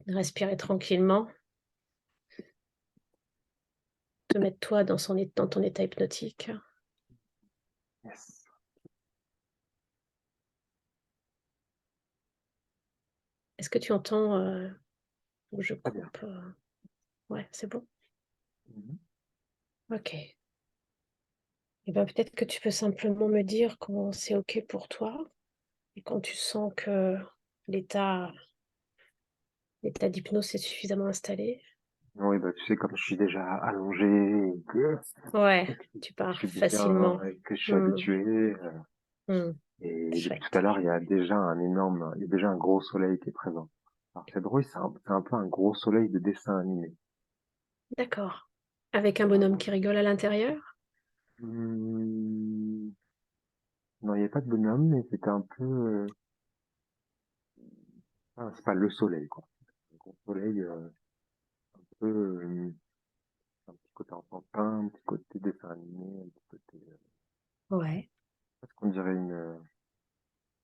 Respirer tranquillement, te mettre toi dans ton état hypnotique. Yes. Est-ce que tu entends, où je Très bien. coupe, ouais, c'est bon? Mmh. OK. Et ben, peut-être que tu peux simplement me dire quand c'est OK pour toi et quand tu sens que l'état l'état d'hypnose est suffisamment installé. Oui, bah, tu sais, comme je suis déjà allongé et Ouais, que tu je pars suis bien facilement. et que je suis Mmh, habitué, mmh, et depuis tout chouette. à l'heure, il y a déjà un gros soleil qui est présent. Alors c'est drôle, c'est un peu un gros soleil de dessin animé. D'accord. Avec un bonhomme qui rigole à l'intérieur? Mmh, non, il y avait pas de bonhomme, mais c'était un peu, c'est pas le soleil, quoi. Un gros soleil, un peu, un petit côté enfantin, un petit côté dessin animé, un petit côté, Ouais, presque on dirait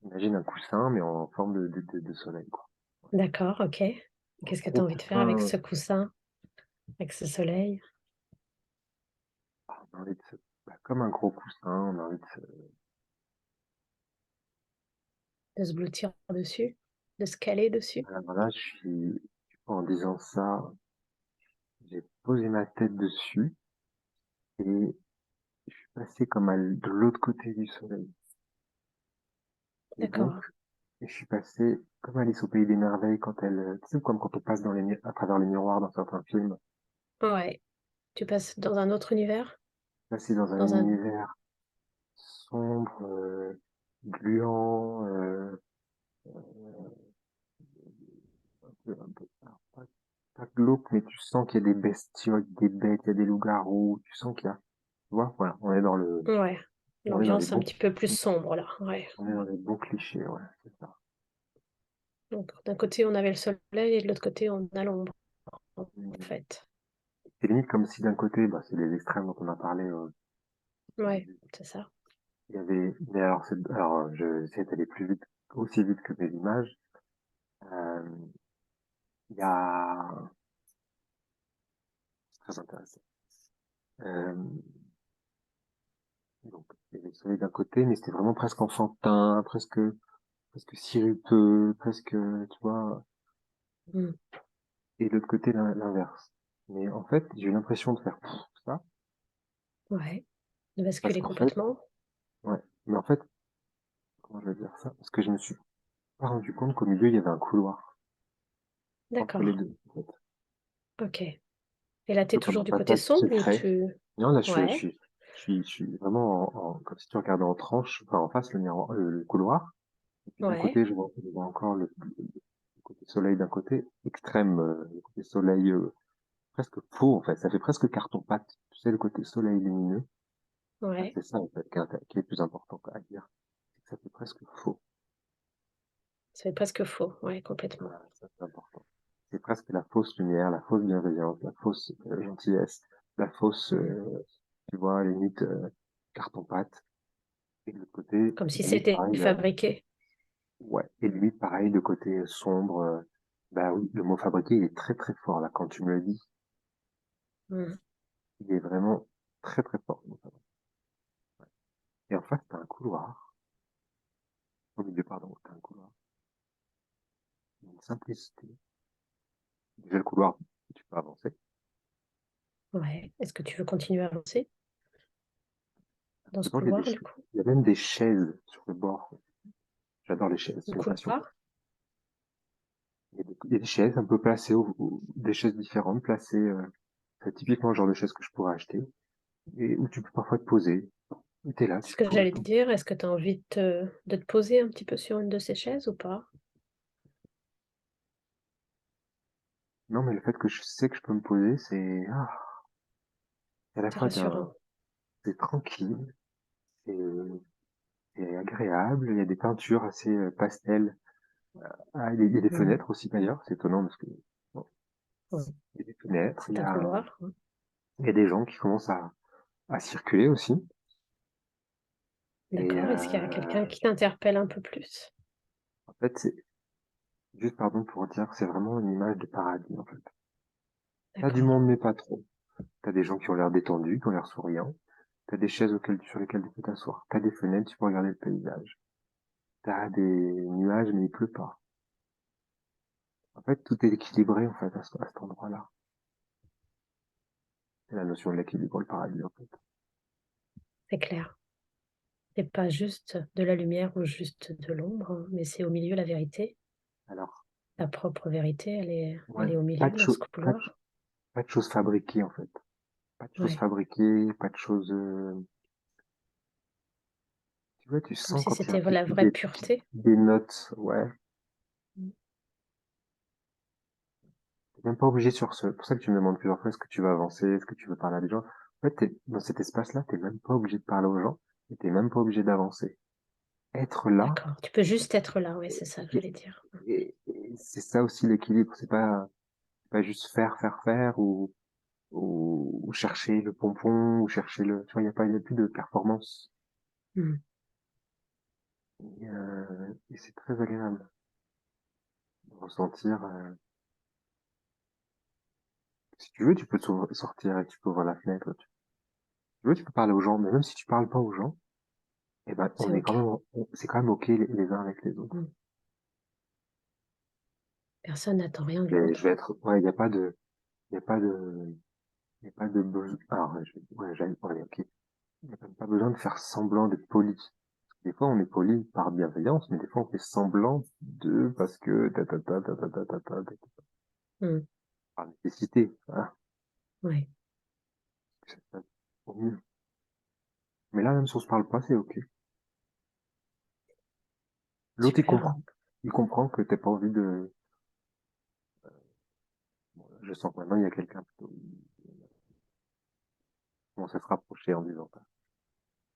imagine un coussin, mais en forme de soleil, quoi. d'accord, OK. Un Qu'est-ce que tu gros as envie de faire avec coussin, ce coussin, avec ce soleil? on a envie de se, comme un gros coussin, on a envie de se, De se blottir dessus? De se caler dessus? voilà, en disant ça, j'ai posé ma tête dessus et je suis passé comme de l'autre côté du soleil. Et donc, D'accord. je suis passé comme Alice au pays des merveilles quand tu sais, comme quand on passe à travers les miroirs dans certains films, Ouais. Tu passes dans un autre univers? passé dans un Dans un univers sombre, gluant, alors, pas glauque, mais tu sens qu'il y a des bestioles, des bêtes, il y a des loups-garous, tu sens qu'il y a, tu vois, voilà, ouais, on est dans les l'ambiance un bons, petit peu plus sombre là, ouais. on est dans les bons clichés, ouais, c'est ça. Donc d'un côté, on avait le soleil et de l'autre côté, on a l'ombre, en Mmh. fait. C'est limite comme si d'un côté, bah, c'est les extrêmes dont on a parlé, au Ouais, début. c'est ça. Il y avait, mais alors, je essayais d'aller plus vite, aussi vite que mes images. Euh, il y a, c'est très intéressant. Euh, donc, il y avait le soleil d'un côté, mais c'était vraiment presque enfantin, presque sirupeux, presque, tu vois, Mmh. et de l'autre côté, l'inverse. Mais en fait, j'ai eu l'impression de faire ça, Ouais, de parce basculer qu'en fait, complètement. ouais, mais en fait, comment je vais dire ça? Parce que je me suis pas rendu compte qu'au milieu, il y avait un couloir entre les D'accord, deux, en fait. OK. Et là, Un tu es peu comme toujours un du côté passage sombre ou secret. tu Non, là, ouais, je suis vraiment comme si tu regardais en tranche, enfin, en face, le couloir. Et puis d'un ouais, côté, je vois encore le côté soleil d'un côté, extrême, le côté soleil, presque faux, en fait. Ça fait presque carton-pâte. Tu sais, le côté soleil lumineux. Ah, ouais. c'est ça, en fait, qui est le plus important à dire. C'est que ça fait presque faux. C'est presque faux, ouais, complètement. Voilà, ça, c'est important. C'est presque la fausse lumière, la fausse bienveillance, la fausse gentillesse, la fausse, Mmh. tu vois, limite, carton-pâte. Et de l'autre côté, Comme si limite c'était pareil, fabriqué. ouais, et limite pareil, le côté sombre, bah oui, le mot fabriqué, il est très très fort là, quand tu me le dis, Mmh. il est vraiment très très fort, le mot fabriqué. Et en face, t'as un couloir, au milieu, pardon, t'as un couloir, une simplicité. Déjà le couloir, tu peux avancer. Ouais. Est-ce que tu veux continuer à avancer dans ce Devant, il y a couloir, du coup? il y a même des chaises sur le bord. J'adore les chaises, Le c'est une passion pour couloir? moi. Il y a des chaises un peu placées, des chaises différentes placées, c'est typiquement le genre de chaise que je pourrais acheter, et où tu peux parfois te poser. Et t'es là, C'est ce tu que pourrais j'allais te tout. dire. Est-ce que tu as envie de te poser un petit peu sur une de ces chaises ou pas? Non, mais le fait que je sais que je peux me poser, à la C'est fois rassurant. c'est tranquille, c'est c'est agréable. Il y a des peintures assez pastel. Ah, il y a des Mmh. fenêtres aussi d'ailleurs. C'est étonnant parce que bon, Ouais. il y a des fenêtres. C'est un couloir, hein. Il y a des gens qui commencent à circuler aussi. Et D'accord. Est-ce qu'il y a quelqu'un qui t'interpelle un peu plus? en fait, Juste, pardon, pour dire, c'est vraiment une image de paradis, en fait. T'as du D'accord. monde, mais pas trop. T'as des gens qui ont l'air détendus, qui ont l'air souriants. T'as des chaises sur lesquelles tu peux t'asseoir. T'as des fenêtres, tu peux regarder le paysage. T'as des nuages, mais il pleut pas. En fait, tout est équilibré, en fait, à cet endroit-là. C'est la notion de l'équilibre, le paradis, en fait. C'est clair. C'est pas juste de la lumière ou juste de l'ombre, hein, mais c'est au milieu la vérité. Alors, Ta propre vérité, ouais, elle est au pas milieu de dans ce choses, couloir. pas de choses fabriquées, en fait. Pas de choses Ouais. fabriquées, pas de choses, tu vois, tu Comme sens si quand il y a c'était la vraie pureté. des notes, ouais. Mmh. T'es même pas obligé c'est pour ça que tu me demandes plusieurs fois, est-ce que tu veux avancer, est-ce que tu veux parler à des gens? En fait, dans cet espace-là, t'es même pas obligé de parler aux gens, et t'es même pas obligé d'avancer. Être là, D'accord. Tu peux juste être là, oui, c'est ça que et, j'allais dire. et c'est ça aussi l'équilibre. C'est pas juste faire, ou chercher le pompon, ou chercher tu vois, il y a plus de performance. Mmh. Et c'est très agréable de ressentir, si tu veux, tu peux sortir et tu peux ouvrir la fenêtre. Tu veux, tu peux parler aux gens, mais même si tu parles pas aux gens, eh ben, C'est OK. c'est quand même OK les uns avec les autres. Mmh. Personne n'attend rien de Je vais l'autre. être, ouais, il y a pas de, il y a pas de besoin, alors, ouais, OK. Il n'y a même pas besoin de faire semblant d'être poli. Des fois, on est poli par bienveillance, mais des fois, on fait semblant parce que, Mmh. par nécessité, hein, Ouais, que ça se passe au mieux. Mais là, même si on se parle pas, c'est OK. L'autre, il super. comprend. Il comprend que t'as pas envie de, bon, je sens que maintenant, il y a quelqu'un plutôt, qui commence à se rapprocher en disant ça.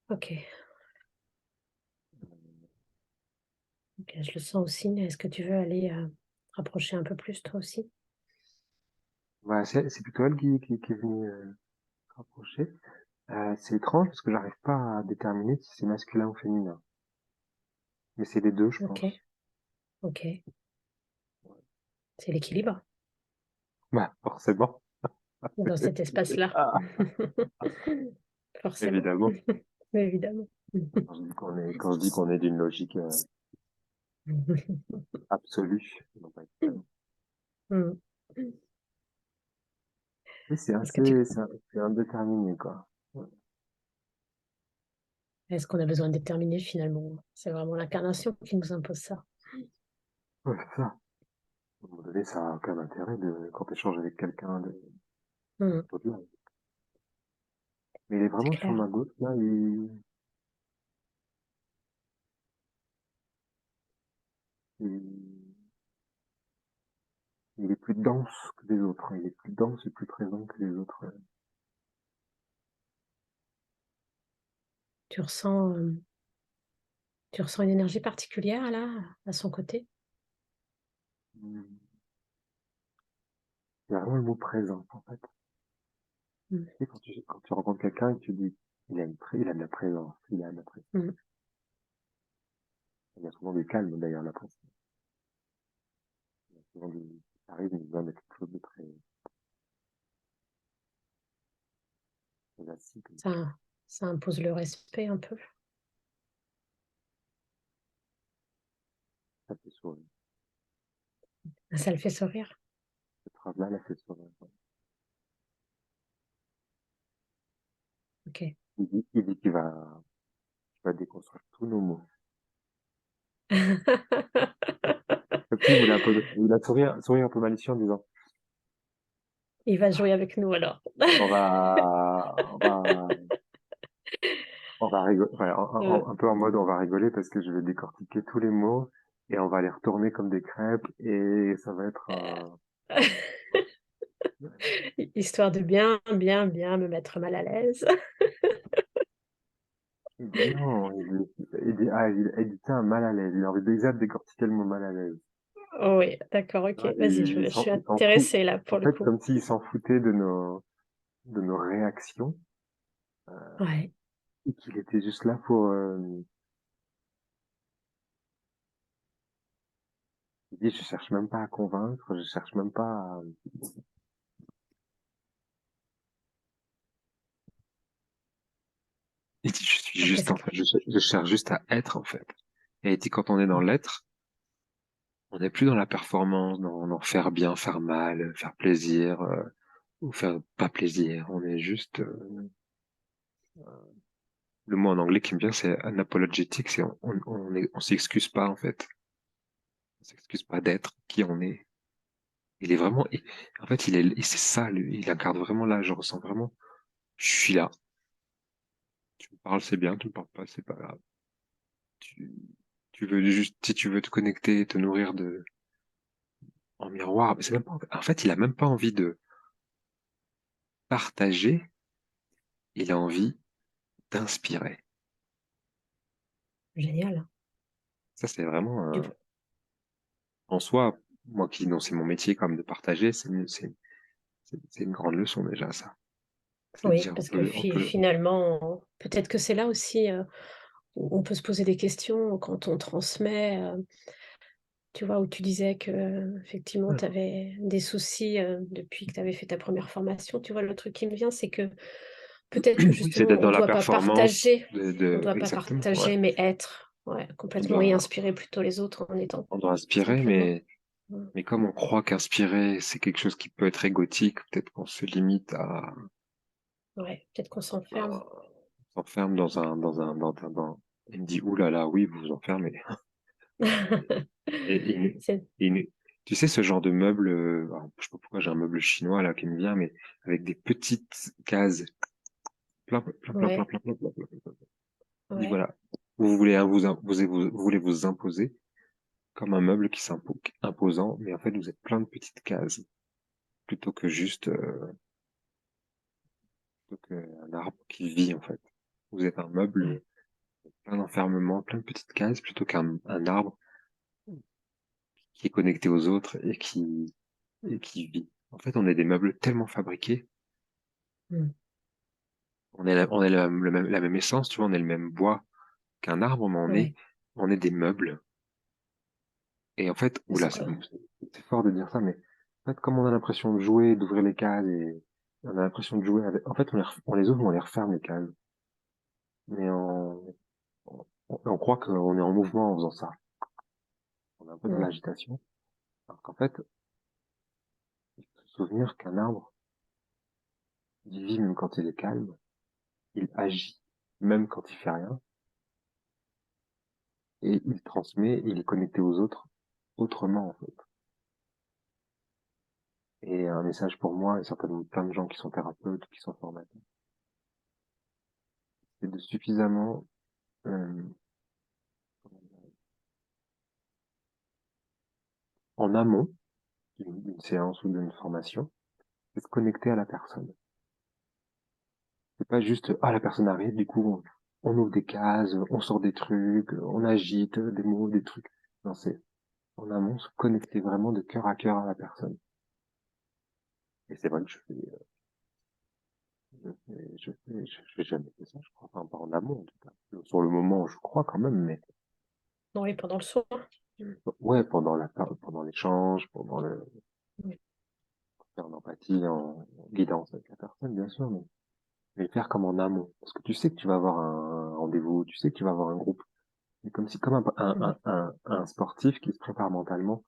OK. OK, je le sens aussi. Est-ce que tu veux aller, rapprocher un peu plus toi aussi? Ouais, c'est plutôt elle qui est venue, se rapprocher. C'est étrange parce que j'arrive pas à déterminer si c'est masculin ou féminin. Mais c'est les deux, je OK, pense. OK. C'est l'équilibre Bah, forcément. dans cet espace-là. Ah, Forcément, évidemment. évidemment. Quand je dis qu'on est d'une logique absolue, non pas extrême. Mmh. Mais Est-ce que tu c'est indéterminé, quoi. Ouais, est-ce qu'on a besoin de déterminer finalement? C'est vraiment l'incarnation qui nous impose ça. ouais, c'est ça. À un moment donné, ça a aucun intérêt quand tu échanges avec quelqu'un Mmh. au-delà. Mais il est C'est vraiment sur clair. ma gauche, là, il, il est plus dense que les autres. Il est plus dense et plus présent que les autres. Tu ressens, tu ressens une énergie particulière là, à son côté? Mm. Il y a vraiment le mot présent, en fait. Mmh. Tu sais, quand tu rencontres quelqu'un et tu dis, il a de la présence, il a de la présence. Mmh. Il y a souvent du calme, d'ailleurs, la présence. Il y a souvent ça arrive, il besoin de quelque chose de très assis, comme Ça impose le respect un peu. ça fait sourire. Ça le fait sourire? Cette phrase-là, elle fait sourire. OK. Il dit qu'il va déconstruire tous nos mots. Comme s'il voulait un peu, il a sourire un peu malicieux en disant, Il va jouer avec nous alors. on va, on va, on va rigoler, enfin, un peu en mode on va rigoler parce que je vais décortiquer tous les mots et on va les retourner comme des crêpes et ça va être Histoire de bien, bien, bien me mettre mal à l'aise. il dit non, il dit tiens, mal à l'aise. Il a envie déjà de décortiquer le mot mal à l'aise. Oui, d'accord, OK. Ouais, Vas-y, je suis il s'en fout. intéressée là En pour le fait, coup. comme s'il s'en foutait de nos réactions, Ouais, et qu'il était juste là pour, Il dit, je cherche même pas à convaincre, je cherche même pas à... Il dit, je suis Ah, juste, qu'est-ce en que... fait, je cherche juste à être, en fait. Et il dit, quand on est dans l'être, on n'est plus dans la performance, dans faire bien, faire mal, faire plaisir, ou faire pas plaisir. On est juste, le mot en anglais qui me vient, c'est unapologetic, c'est on s'excuse pas, en fait. On s'excuse pas d'être qui on est. Il est vraiment, en fait, c'est ça, lui, il incarne vraiment là, je ressens vraiment, je suis là. Tu me parles, c'est bien, tu me parles pas, c'est pas grave. Tu, tu veux juste, si tu veux te connecter, te nourrir en miroir, mais c'est même pas, en fait, il a même pas envie de partager, il a envie d'inspirer. Génial. Ça, c'est vraiment, Du coup, en soi, moi qui, non, c'est mon métier comme de partager, c'est une grande leçon déjà, ça. C'est de oui, dire, parce que on peut, finalement, peut-être que c'est là aussi où on peut se poser des questions quand on transmet. Tu vois, où tu disais que effectivement ouais. tu avais des soucis depuis que tu avais fait ta première formation. Tu vois, le truc qui me vient, c'est que peut-être que Oui, c'est justement d'être on dans ne la doit pas performance partager, exactement, ouais. mais être, ouais, On complètement, et doit, inspirer plutôt les autres en étant on doit inspirer, simplement. Mmh. mais comme on croit qu'inspirer, c'est quelque chose qui peut être égotique, peut-être qu'on se limite Ouais, peut-être qu'on s'enferme. à s'enferme il me dit, ouh là là, oui, vous vous enfermez. Et, et- C'est tu sais, ce genre de meuble, alors, je sais pas pourquoi j'ai un meuble chinois là qui me vient, mais avec des petites cases, plein, plein, plein, plein, plein, ouais, plein, plein, plein, plein, plein, plein. Il dit, ouais. voilà, vous voulez vous voulez vous imposer comme un meuble qui s'impose, imposant, mais en fait, vous êtes plein de petites cases, plutôt que juste, plutôt qu'un arbre qui vit, en fait. Vous êtes un Ouais. meuble, plein d'enfermements, plein de petites cases, plutôt qu'un arbre qui est connecté aux autres et qui vit. En fait, on est des meubles tellement fabriqués. Mmh. On est la même essence, tu vois, on est le même bois qu'un arbre, mais Ouais. on est des meubles. Et en fait, C'est oula, quoi? c'est fort de dire ça, mais en fait, comme on a l'impression de jouer, d'ouvrir les cases et on a l'impression de jouer avec, en fait, on les ouvre, mais on les referme les cases. Mais on croit qu'on est en mouvement en faisant ça. On est un peu dans Mmh. l'agitation. Alors qu'en fait, il faut se souvenir qu'un arbre, il vit même quand il est calme, il agit même quand il fait rien, et il transmet, il est connecté aux autres autrement, en fait. Et un message pour moi, et certainement plein de gens qui sont thérapeutes, qui sont formateurs, c'est de suffisamment, euh, en amont d'une séance ou d'une formation, c'est se connecter à la personne. C'est pas juste, ah, la personne arrive, du coup, on ouvre des cases, on sort des trucs, on agite des mots, des trucs. Non, c'est en amont se connecter vraiment de cœur à cœur à la personne. Et c'est vrai que je fais jamais fait ça, je crois. Enfin, pas en amont, en tout cas. Sur le moment, je crois quand même, mais Oui, pendant le soin. Mmh. ouais, pendant l'échange, pendant le, Mmh. faire en empathie, en guidance avec la personne, bien sûr, mais le faire comme en amont. Parce que tu sais que tu vas avoir un rendez-vous, tu sais que tu vas avoir un groupe. C'est comme si, comme Mmh. un sportif qui se prépare mentalement,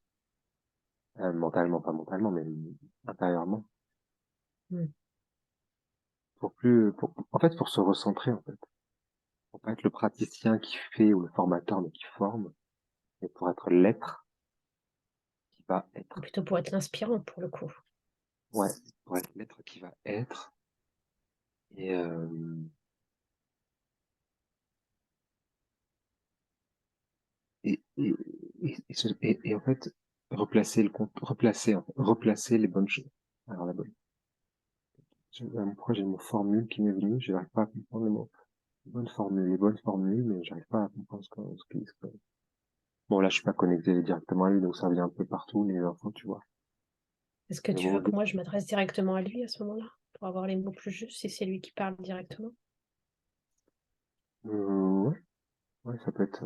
mentalement, pas mentalement, mais intérieurement, Mmh. en fait, pour se recentrer, en fait. Pour pas être le praticien qui fait ou le formateur, mais qui forme, mais pour être l'être qui va être. Plutôt pour être l'inspirant pour le coup. Ouais, pour être l'être qui va être. Et, et, et, et en fait, replacer les bonnes choses. Alors, pourquoi j'ai le mot formule qui m'est venu, je n'arrive pas à comprendre le mot. Les bonnes formules, mais j'arrive pas à comprendre bon, là, je suis pas connecté directement à lui, donc ça vient un peu partout, les infos, tu vois. Est-ce que Le tu mot, veux que moi je m'adresse directement à lui à ce moment-là? Pour avoir les mots plus justes, si c'est lui qui parle directement? ouais, ouais, ça peut être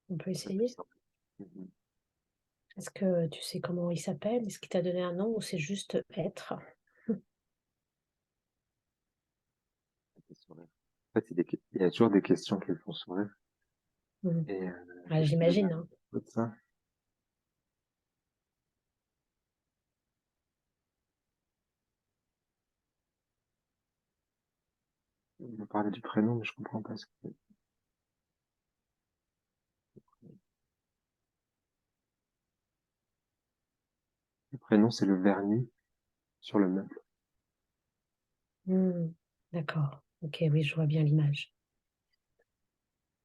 On peut plus essayer? simple. Mhm. Est-ce que tu sais comment il s'appelle? Est-ce qu'il t'a donné un nom ou c'est juste être? Ça fait sourire. En fait, il y a toujours des questions qui me font sourire. Mmh. Et Ah, qu'est-ce qu'il y a j'imagine, hein. de ça? On me parlait du prénom, mais je comprends pas ce que c'est. Le prénom, c'est le vernis sur le meuble. Mmh. D'accord. OK, oui, je vois bien l'image.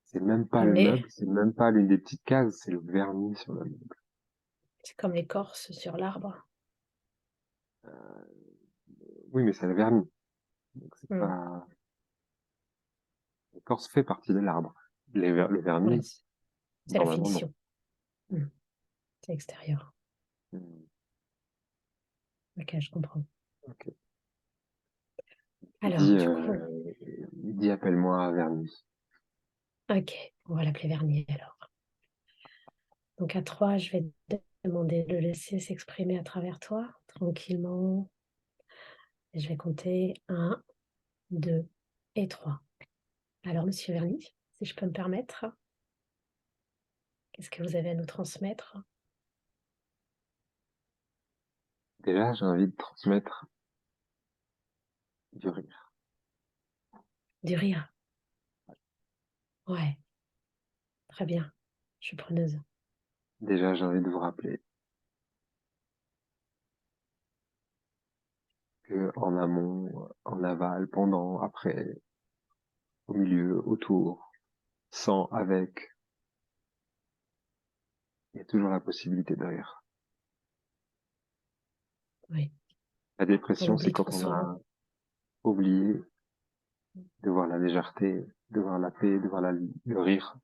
C'est même pas Comme le les meuble, c'est même pas l'une des petites cases, c'est le vernis sur le meuble. c'est comme l'écorce sur l'arbre. Oui, mais c'est le vernis. Donc c'est Mmh. pas, l'écorce fait partie de l'arbre. Le Ouais, vernis, c'est la normalement, non. finition. Mmh. C'est extérieur. Hmm, OK, je comprends. ok. Alors Dis, du coup dis appelle-moi vernis. OK, on va l'appeler Vernier alors. Donc à 3, je vais te demander de le laisser s'exprimer à travers toi, tranquillement, et je vais compter 1, 2 et 3. Alors monsieur Verny, si je peux me permettre, qu'est-ce que vous avez à nous transmettre? Déjà, j'ai envie de transmettre du rire. Du rire? Ouais, très bien, je suis preneuse. Déjà, j'ai envie de vous rappeler que en amont, en aval, pendant, après, au milieu, autour, sans, avec, il y a toujours la possibilité de rire. Oui, La on dépression, c'est oublie quand trop on souvent. a oublié de voir la légèreté, de voir la paix, de voir le rire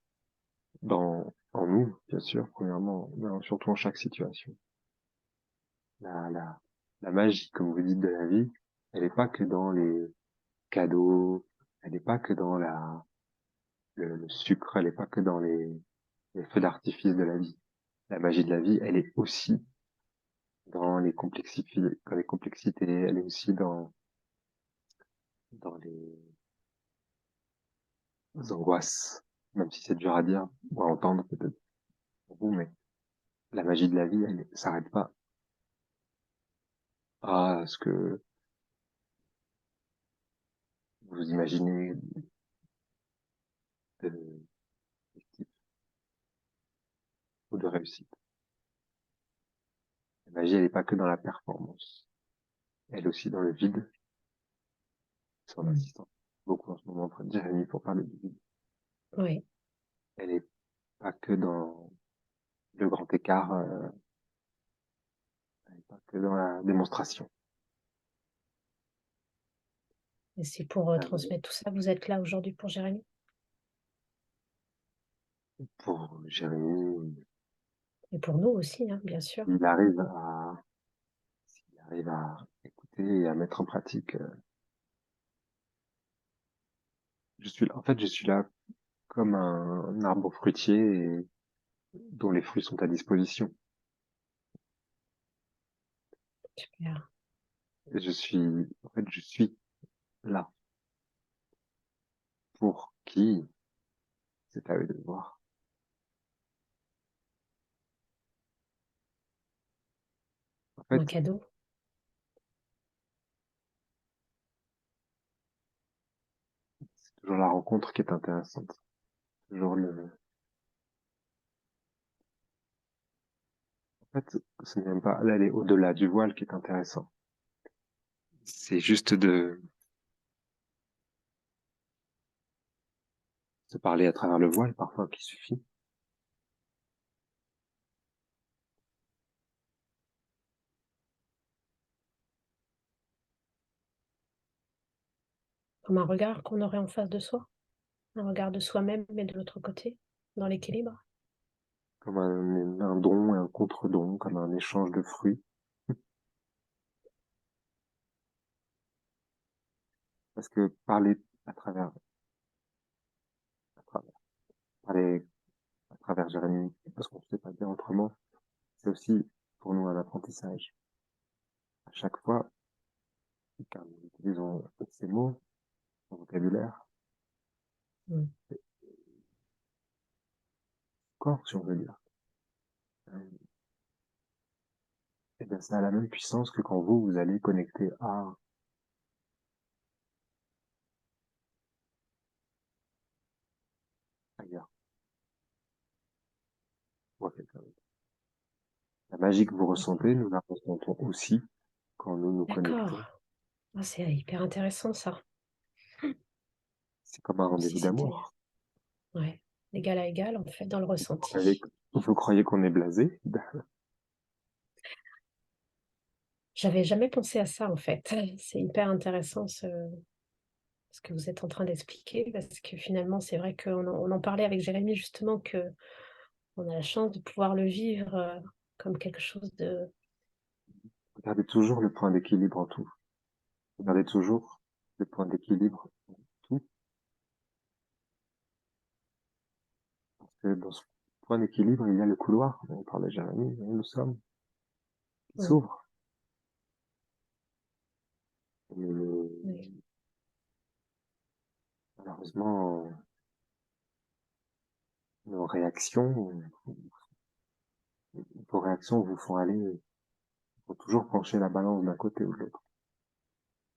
en nous, bien sûr, premièrement, mais surtout en chaque situation. La, la, la magie, comme vous dites, de la vie, elle n'est pas que dans les cadeaux, elle n'est pas que dans le sucre, elle n'est pas que dans les feux d'artifice de la vie. La magie de la vie, elle est aussi dans les complexités, elle est aussi dans les angoisses, même si c'est dur à dire ou à entendre peut-être pour vous, mais la magie de la vie, elle s'arrête pas à ce que vous imaginez de positif ou de réussite. La magie, elle n'est pas que dans la performance, elle est aussi dans le vide, son Mmh. assistant. Beaucoup en ce moment, entre Jérémy pour parler du vide. Oui, Elle est pas que dans le grand écart, elle n'est pas que dans la démonstration. et c'est pour, Euh, transmettre tout ça, vous êtes là aujourd'hui pour Jérémy? pour Jérémy, Et pour nous aussi, hein, bien sûr. il arrive à, s'il arrive à écouter et à mettre en pratique, en fait, je suis là comme un arbre fruitier dont les fruits sont à disposition. Super. Et en fait, je suis là. Pour qui? C'est à eux de voir. En Comme un fait, cadeau. c'est toujours la rencontre qui est intéressante. Toujours en fait, ce n'est même pas d'aller au-delà du voile qui est intéressant. C'est juste de se parler à travers le voile, parfois, qui suffit. Comme un regard qu'on aurait en face de soi. Un regard de soi-même, mais de l'autre côté, dans l'équilibre. Comme un don et un contre-don, comme un échange de fruits. Parce que parler à travers, à travers, parler à travers Jérémy, parce qu'on ne sait pas dire autrement, c'est aussi pour nous un apprentissage. À chaque fois, car nous utilisons ces mots, son vocabulaire, Mm. corps, si on veut dire. Et bien, ça a la même puissance que quand vous allez connecter à ailleurs, ou à quelqu'un d'autre. La magie que vous ressentez, nous la ressentons aussi quand nous nous connectons. D'accord. Ah, c'est hyper intéressant ça. C'est comme un Comme si rendez-vous c'était, d'amour. ouais, d'égal à égal, en fait, dans le Avec, ressenti. vous croyez qu'on est blasé? J'avais jamais pensé à ça, en fait. C'est hyper intéressant ce que vous êtes en train d'expliquer, parce que finalement, c'est vrai on en parlait avec Jérémy, justement, que on a la chance de pouvoir le vivre comme quelque chose de... Regardez toujours le point d'équilibre en tout. Regardez toujours le point d'équilibre en tout. Parce que dans ce point d'équilibre, il y a le couloir. On parlait Jérémy, nous sommes, qui Mm, s'ouvre. Et oui, malheureusement, nos réactions, vos réactions vous font aller, faut toujours pencher la balance d'un côté ou de l'autre.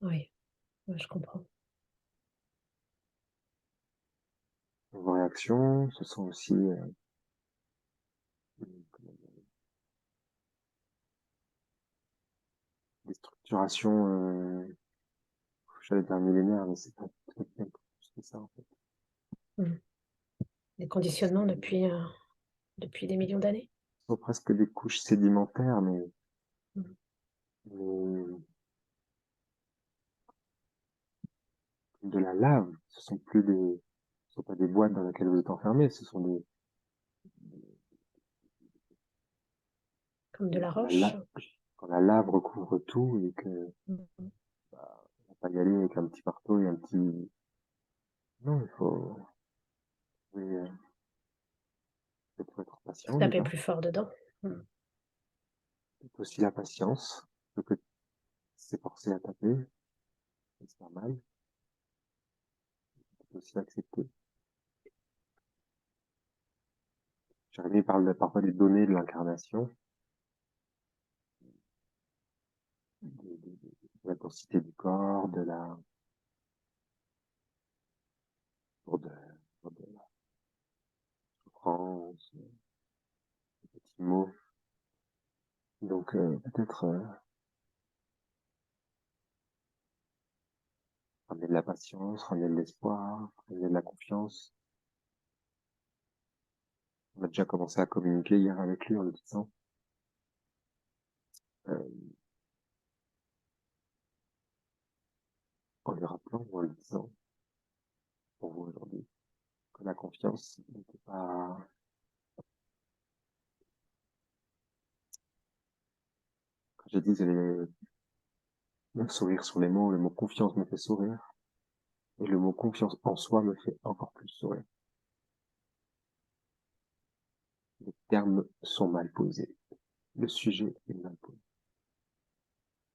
oui, ouais, je comprends. Vos réactions, ce sont aussi des structurations, j'allais dire millénaires, mais c'est pas peut-être même plus que ça en fait. Mm. Des Ce conditionnements depuis des millions d'années. sont presque des couches sédimentaires, Mm, mais de la lave. Ce sont plus des, ce sont pas des boîtes dans lesquelles vous êtes enfermé, ce sont comme de la quand roche. quand la lave recouvre tout et que, Mm, on va pas y aller avec un petit marteau et un petit, non, il faut, trouver, il faut être faut patient taper déjà. plus fort dedans. Mm, C'est aussi la patience, le que s'efforcer à taper, c'est pas mal. Il faut aussi accepter. Jérémy parle parfois des données de l'incarnation, de l'intensité du corps, de, de la souffrance, des petits mots. Donc peut-être ramener de la patience, ramener de l'espoir, ramener de la confiance. On a déjà commencé à communiquer hier avec lui en le disant, euh, en lui rappelant ou en lui disant, pour vous aujourd'hui, que la confiance n'était pas, quand j'ai dit le sourire sur les mots, le mot confiance me fait sourire, et le mot confiance en soi me fait encore plus sourire. Les termes sont mal posés. Le sujet est mal posé.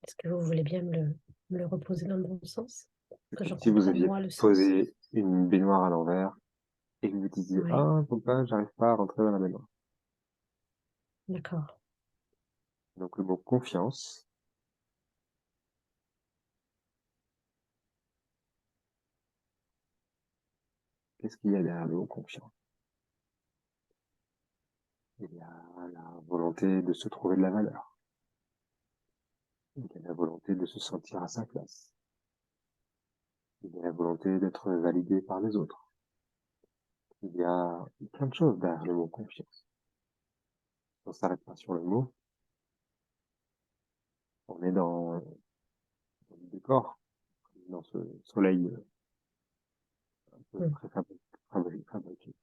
est-ce que vous voulez bien me le reposer dans le bon sens? C'est Que comme j'en si vous comprenne, aviez moi, le sens? posé une baignoire à l'envers et que vous disiez, Oui, ah, pourquoi j'arrive pas à rentrer dans la baignoire. d'accord. Donc le mot confiance, qu'est-ce qu'il y a derrière le mot confiance? Il y a la volonté de se trouver de la valeur. Il y a la volonté de se sentir à sa place. Il y a la volonté d'être validé par les autres. Il y a plein de choses derrière le mot confiance. On s'arrête pas sur le mot, on est dans le décor, dans ce soleil un peu Mm, fabriqué.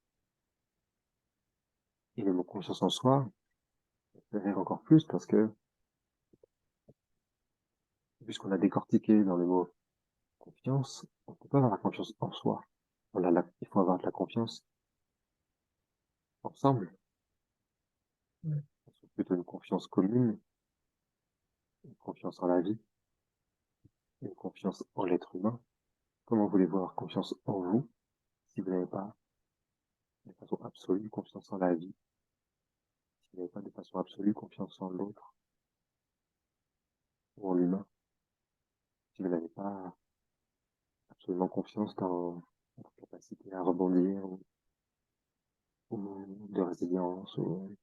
Et le mot confiance en soi, ça fait rire encore plus parce que, puisqu'on a décortiqué dans le mot confiance, on ne peut pas avoir la confiance en soi. Il faut avoir de la confiance ensemble. mm. plutôt une confiance commune, une confiance en la vie, une confiance en l'être humain. Comment voulez-vous avoir confiance en vous si vous n'avez pas de façon absolue confiance en la vie, si vous n'avez pas de façon absolue confiance en l'autre ou en l'humain, si vous n'avez pas absolument confiance dans votre capacité à rebondir ou de résilience, ou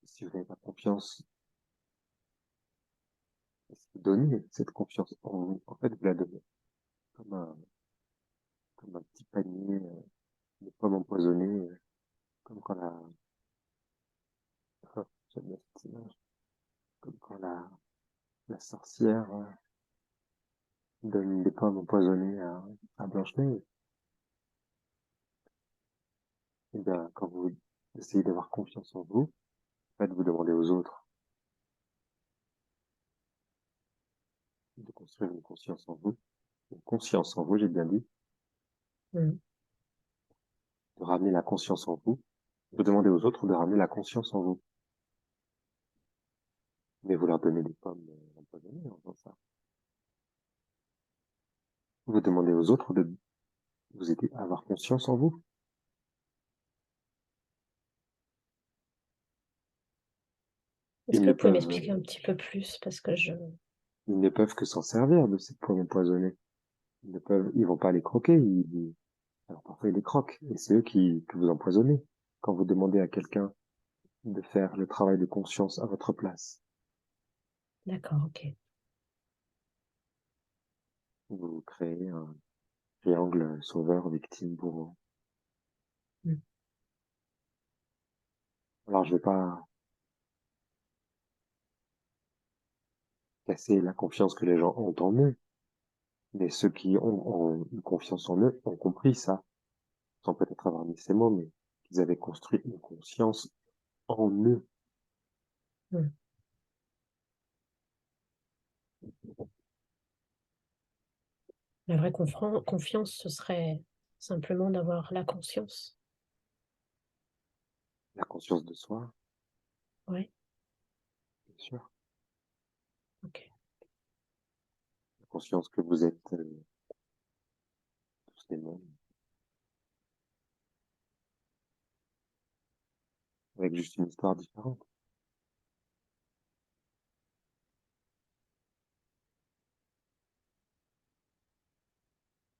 si vous n'avez pas confiance, si vous donnez cette confiance en vous, en fait, vous la donnez comme comme un petit panier de pommes empoisonnées, comme quand j'aime bien cette image, comme quand la sorcière donne des pommes empoisonnées à Blanche-Neige. Et bien, quand vous essayez d'avoir confiance en vous, en fait, vous demandez aux autres de construire une conscience en vous. Une conscience en vous, j'ai bien dit, Mm. de ramener la conscience en vous. Vous demandez aux autres de ramener la conscience en vous. Mais vous leur donnez des pommes empoisonnées en faisant ça. Vous demandez aux autres de vous aider à avoir conscience en vous. Est-ce Ils que ne vous pouvez peuvent, m'expliquer un petit peu plus parce que ils ne peuvent que s'en servir de ces pommes empoisonnées. Ils vont pas les croquer. Alors parfois ils les croquent. Et c'est eux que vous empoisonnez. Quand vous demandez à quelqu'un de faire le travail de conscience à votre place, D'accord, ok. vous créez un triangle sauveur, victime, bourreau. Mm. Alors je vais pas casser la confiance que les gens ont en eux, mais ceux qui ont une confiance en eux ont compris ça, sans peut-être avoir mis ces mots, mais qu'ils avaient construit une conscience en eux. Mm. La vraie confiance, ce serait simplement d'avoir la conscience. La conscience de soi, Ouais, bien sûr. ok. La conscience que vous êtes tous des mêmes, avec juste une histoire différente.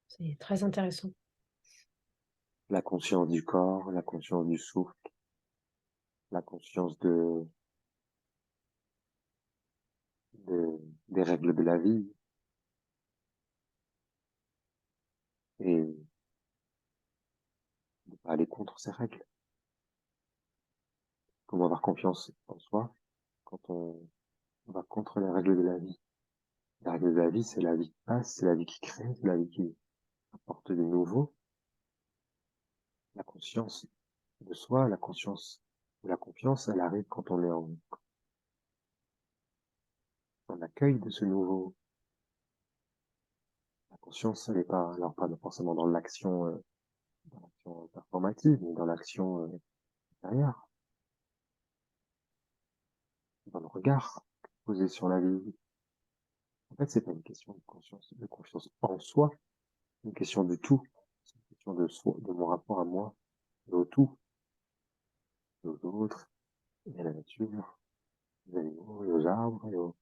C'est très intéressant. La conscience du corps, la conscience du souffle, la conscience de, des règles de la vie, et de pas aller contre ces règles. Comment avoir confiance en soi quand on va contre les règles de la vie. Les règles de la vie, c'est la vie qui passe, c'est la vie qui crée, c'est la vie qui apporte du nouveau. La conscience de soi, la conscience ou la confiance, elle arrive quand on est en accueil de ce nouveau. La conscience, elle n'est pas, alors pas forcément dans l'action performative, mais dans l'action intérieure, dans le regard posé sur la vie. En fait, c'est pas une question de confiance en soi, c'est une question de tout. C'est une question de soi, de mon rapport à moi, et au tout, et aux autres, et à la nature, aux animaux, et aux arbres,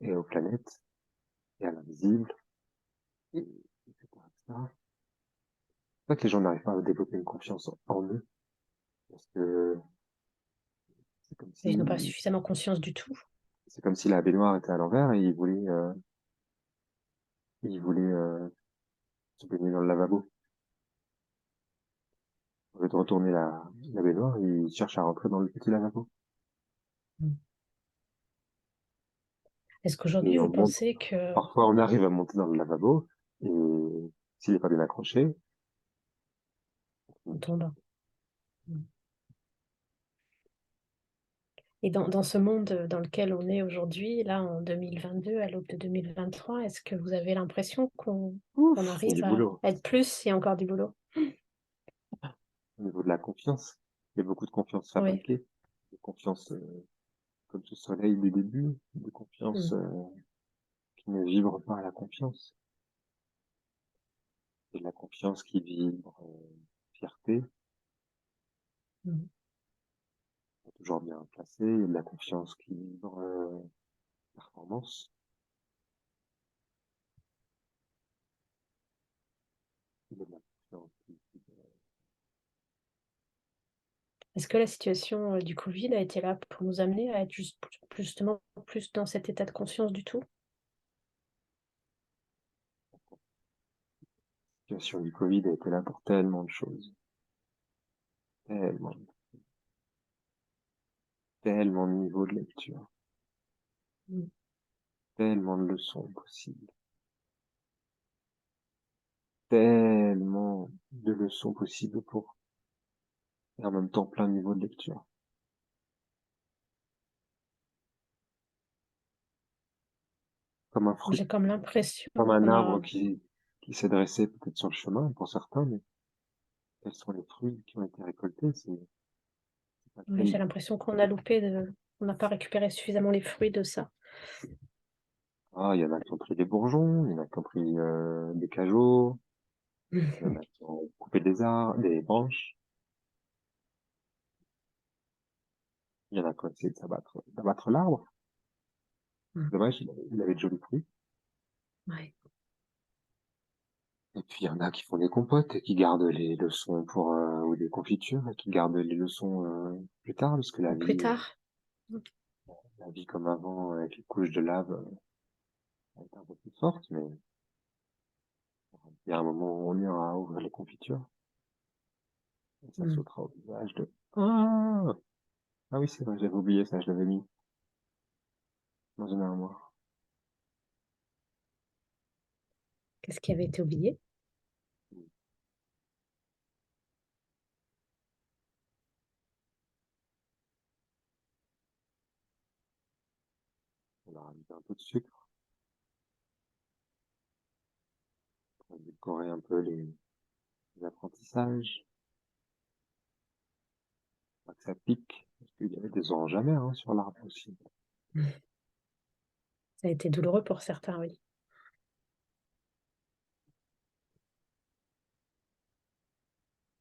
et aux planètes, et à l'invisible, et, etc., etc. C'est pas que les gens n'arrivent pas à développer une confiance en eux, parce que c'est comme Ils n'ont pas si, suffisamment conscience du tout. c'est comme si la baignoire était à l'envers et ils voulaient se baigner dans le lavabo. Au lieu de retourner la baignoire, ils cherchent à rentrer dans le petit lavabo. Mm. Est-ce qu'aujourd'hui, Et on vous monte, pensez que parfois on arrive à monter dans le lavabo, et s'il n'est pas bien accroché, on tombe? Mm. Et dans ce monde dans lequel on est aujourd'hui, là en 2022, à l'aube de 2023, est-ce que vous avez l'impression qu'on il y a arrive du à boulot être plus, il y a encore du boulot? au niveau de la confiance. Il y a beaucoup de confiance Oui. fabriquée, de confiance comme ce soleil du début, de confiance Mm. qui ne vibre pas à la confiance, et de la confiance qui vibre fierté, Mm. toujours bien placée, et de la confiance qui vibre performance, et de la confiance qui vibre Est-ce que la situation du Covid a été là pour nous amener à être justement plus dans cet état de conscience du tout? la situation du Covid a été là pour tellement de choses, tellement, tellement de niveaux de lecture, Mm. tellement de leçons possibles, tellement de leçons possibles pour, et en même temps plein de niveaux de lecture. Comme un fruit, J'ai comme l'impression comme un qu'on arbre a, qui s'est dressé peut-être sur le chemin pour certains, mais quels sont les fruits qui ont été récoltés, c'est pas oui, quel, j'ai l'impression qu'on a loupé on n'a pas récupéré suffisamment les fruits de ça. il y en a qui ont pris des bourgeons, il y en a qui ont pris des cajots, il y en a qui ont coupé des arbres, des branches, il y en a qui ont essayé d'abattre l'arbre. Mm. Dommage, il avait de jolis fruits. Ouais. Et puis il y en a qui font des compotes et qui gardent les leçons pour ou des confitures et qui gardent les leçons plus tard parce que Pour plus tard. Mm. la vie comme avant avec les couches de lave est un peu plus forte, mais il y a un moment où on ira ouvrir les confitures et ça Mm. sautera au visage de ah ah oui c'est vrai j'avais oublié ça, je l'avais mis dans une armoire. Qu'est-ce qui avait été oublié? On a rajouté un peu de sucre pour décorer un peu les apprentissages, pas que ça pique parce qu'il y avait des oranges amères hein, sur l'arbre aussi. Mm. Ça a été douloureux pour certains, oui.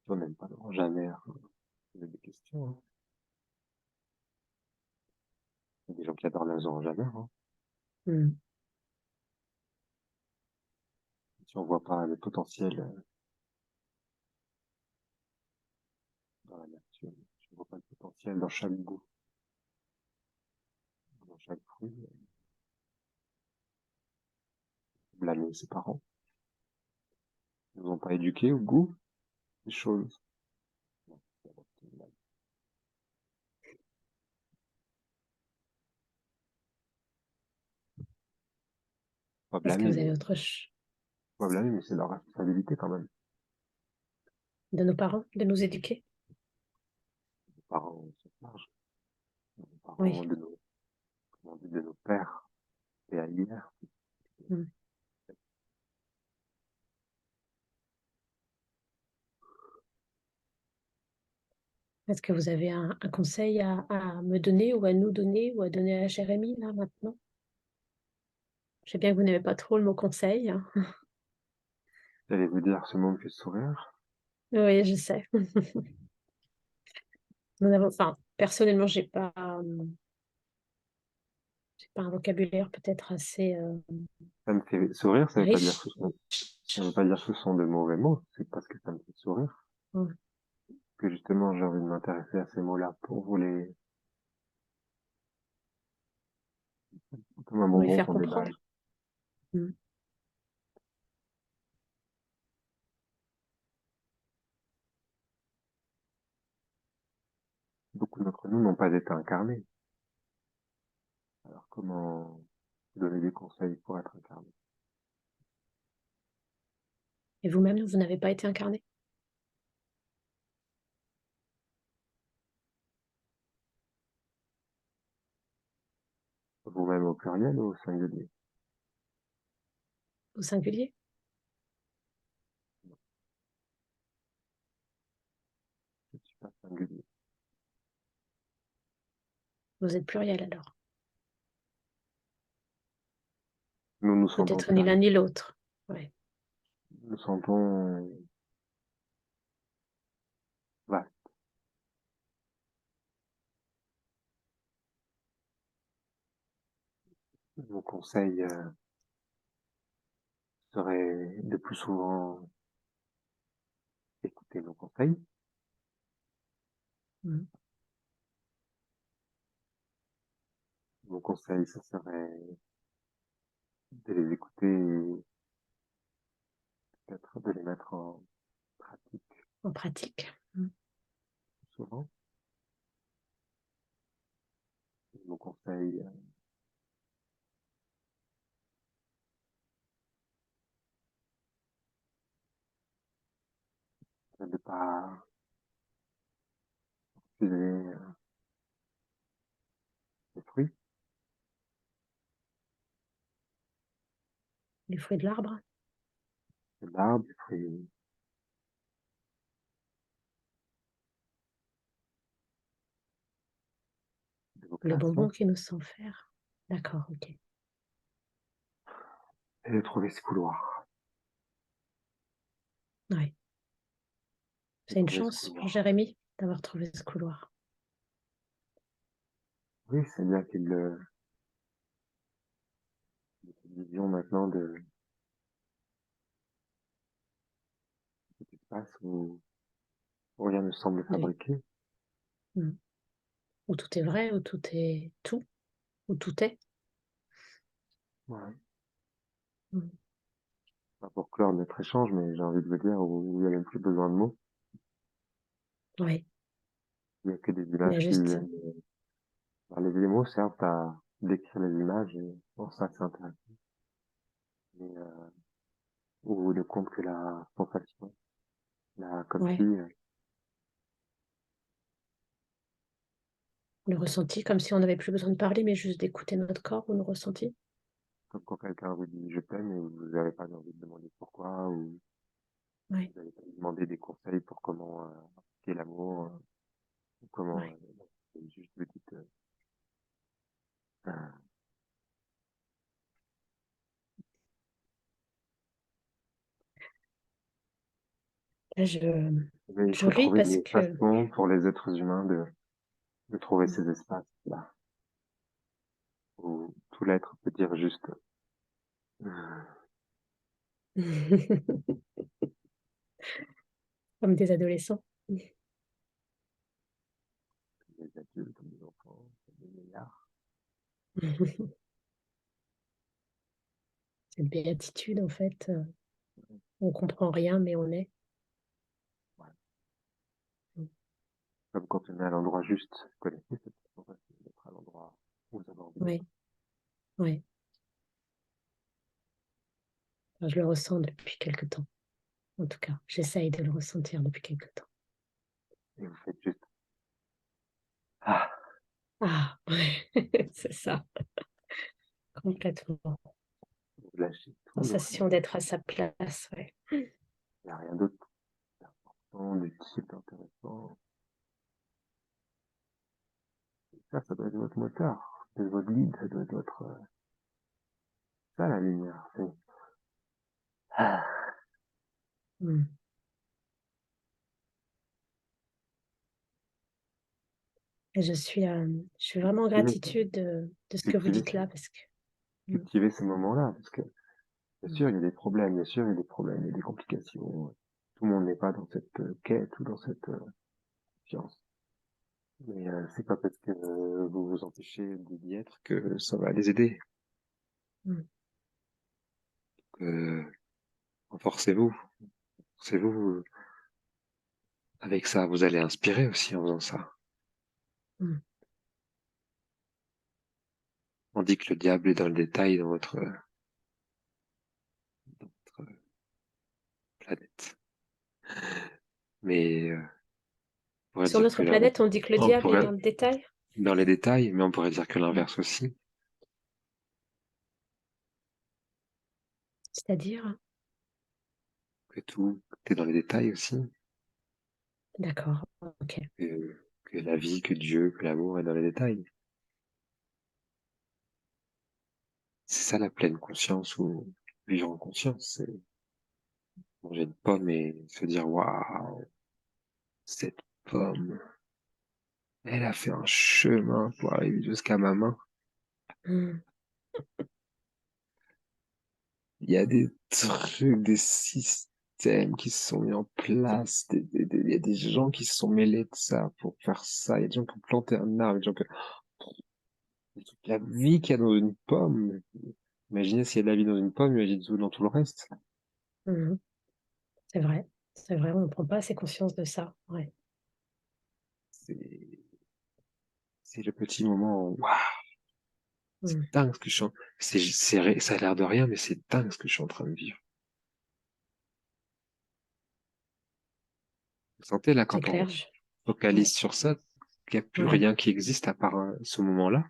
On n'aime pas l'orange amère. Il y a des questions. Hein. Il y a des gens qui adorent les oranges amères. Hein. Mm. Si on voit pas le potentiel dans la nature, si on voit pas le potentiel dans chaque goût, dans chaque fruit, blâmer ses parents. Ils nous ont pas éduqués au goût des choses. Non, pas Est-ce que blâmer, vous mais avez autre chose pas blâmer, mais c'est leur responsabilité quand même. de nos parents, de nous éduquer? Les parents sont larges, les parents Oui. de nos, comment on dit, de nos pères et à hier. Mm. Est-ce que vous avez un conseil à me donner ou à nous donner ou à donner à Jérémy là maintenant? Je sais bien que vous n'aimez pas trop le mot conseil, hein. J'allais vous dire ce mot me fait sourire. Oui, je sais. Enfin, personnellement, j'ai pas un vocabulaire peut-être assez Ça me fait sourire, riche. ça veut pas dire que ce sont de mauvais mots, c'est parce que ça me fait sourire. Ouais. Que justement j'ai envie de m'intéresser à ces mots-là pour vous comme un Pour les bonbon faire qu'on déballe. comprendre. Mm. Beaucoup d'entre nous n'ont pas été incarnés. Alors comment donner des conseils pour être incarné? Et vous-même, vous n'avez pas été incarné? Vous-même au pluriel ou au singulier? Au singulier? Je ne suis pas singulier. Vous êtes pluriel alors. Nous nous sentons Peut-être ni l'un pluriels. ni l'autre. Ouais. Nous sentons vaste. Mon conseil serait de plus souvent écouter nos conseils. Mm. Mon conseil, ce serait de les écouter et peut-être de les mettre en pratique En pratique. Mm. souvent. Mon conseil, c'est de ne pas refuser les fruits, Les fruits de l'arbre, de l'arbre, les fruits de vos les bonbons créations, qui nous sont offerts. D'accord, ok. et de trouver ce couloir. Ouais. De C'est une trouver ce chance pour couloir. Jérémy d'avoir trouvé ce couloir. Oui, c'est bien qu'il ait cette vision maintenant de cet espace où rien ne semble Oui. fabriqué. Mm. Où tout est vrai, où tout est tout, où tout est. Ouais. Mm. Pas pour clore notre échange, mais j'ai envie de vous dire où il n'y a même plus besoin de mots. Oui. Il n'y a que des Il y a images qui juste, viennent. Les mots servent à décrire les images et pour ça c'est intéressant. Mais, ou ne compte que la sensation. Là, comme si, ouais, le ressenti, comme si on n'avait plus besoin de parler, mais juste d'écouter notre corps ou nos ressentis. comme quand quelqu'un vous dit je t'aime et vous n'avez pas envie de demander pourquoi, ou Oui, vous n'allez pas lui demander des conseils pour comment appliquer l'amour, ou comment, oui. juste vous dites, euh, Là, mais il je faut ris trouver parce des que façons pour les êtres humains de trouver ces espaces-là, où tout l'être peut dire juste, comme des adolescents. des adultes, comme des enfants, comme des vieillards. Cette béatitude, en fait, on comprend rien, mais on est. Voilà. Comme quand on est à l'endroit juste, vous connaissez cette sensation d'être à l'endroit où vous avez envie d'être. Oui, oui. Enfin, je le ressens depuis quelque temps. En tout cas, j'essaye de le ressentir depuis quelque temps. Et vous faites juste, ah, Ah, ouais, c'est ça, complètement. vous lâchez tout, donc Sensation d'être à sa place, ouais. il n'y a rien d'autre d'important, d'utile, d'intéressant. Ça doit être votre moteur, ça doit être votre guide, ça doit être votre, ça la lumière, c'est, ah, Mm. Et je suis vraiment en cultiver, gratitude de ce que vous cultiver, dites là, parce que mm, cultiver ces moments-là, parce que, bien mm, sûr, il y a des problèmes, bien sûr, il y a des problèmes, il y a des complications. Tout le monde n'est pas dans cette quête ou dans cette science. Mais c'est pas parce que vous vous empêchez d'y être que ça va les aider. mm, Euh, Renforcez-vous, forcez-vous. Avec ça, vous allez inspirer aussi en faisant ça. mm. On dit que le diable est dans le détail dans votre planète. Mais on pourrait Sur dire que notre planète, on dit que le on diable est pourrait dans le détail. dans les détails, mais on pourrait dire que Mm. l'inverse aussi, C'est-à-dire, que tout est dans les détails aussi, d'accord, ok. que la vie, que Dieu, que l'amour est dans les détails. c'est ça la pleine conscience ou vivre en conscience, c'est manger une pomme et se dire waouh, cette pomme, elle a fait un chemin pour arriver jusqu'à ma main. Mm. Il y a des trucs, des systèmes qui se sont mis en place, il y a des gens qui se sont mêlés de ça pour faire ça, il y a des gens qui ont planté un arbre, il y a des gens qui... la vie qu'il y a dans une pomme. Imaginez s'il y a de la vie dans une pomme, imaginez tout dans tout le reste. Mhm. C'est vrai, c'est vrai, on ne prend pas assez conscience de ça. Ouais. C'est, c'est le petit moment où, waouh, c'est Mm. dingue ce que je suis ça a l'air de rien, mais c'est dingue ce que je suis en train de vivre. Vous sentez là, C'est quand clair. on focalise Ouais. sur ça, qu'il n'y a plus Ouais. rien qui existe à part ce moment-là.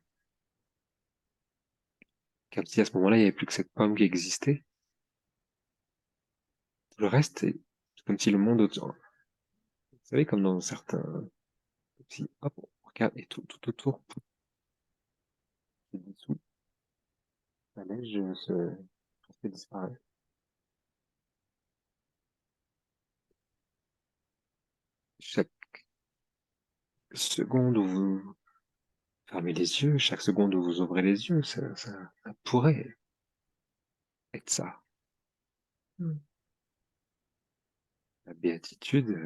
Comme si à ce moment-là, il n'y avait plus que cette pomme qui existait. Le reste, c'est comme si le monde autour, vous savez, comme dans certains, comme si, hop, on regarde, et tout autour, c'est dessous, la neige se disparaît. Chaque seconde où vous fermez les yeux, chaque seconde où vous ouvrez les yeux, ça pourrait être ça. Mm. La béatitude,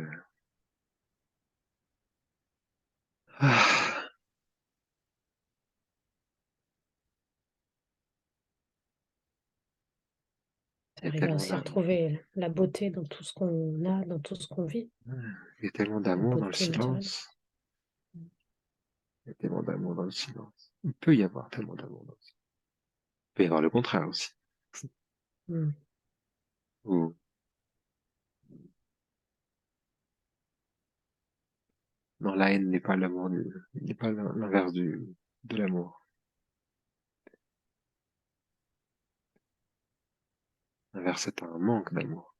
ah, il C'est y a arriver à tellement aussi d'amour. retrouver la beauté dans tout ce qu'on a, dans tout ce qu'on vit, Il y a tellement la d'amour dans le beauté naturelle. silence. Il y a tellement d'amour dans le silence. Il peut y avoir tellement d'amour dans le silence. Il peut y avoir le contraire aussi. Mm. Ou, non, la haine n'est pas l'amour n'est pas l'inverse de l'amour. L'inverse, c'est un manque d'amour.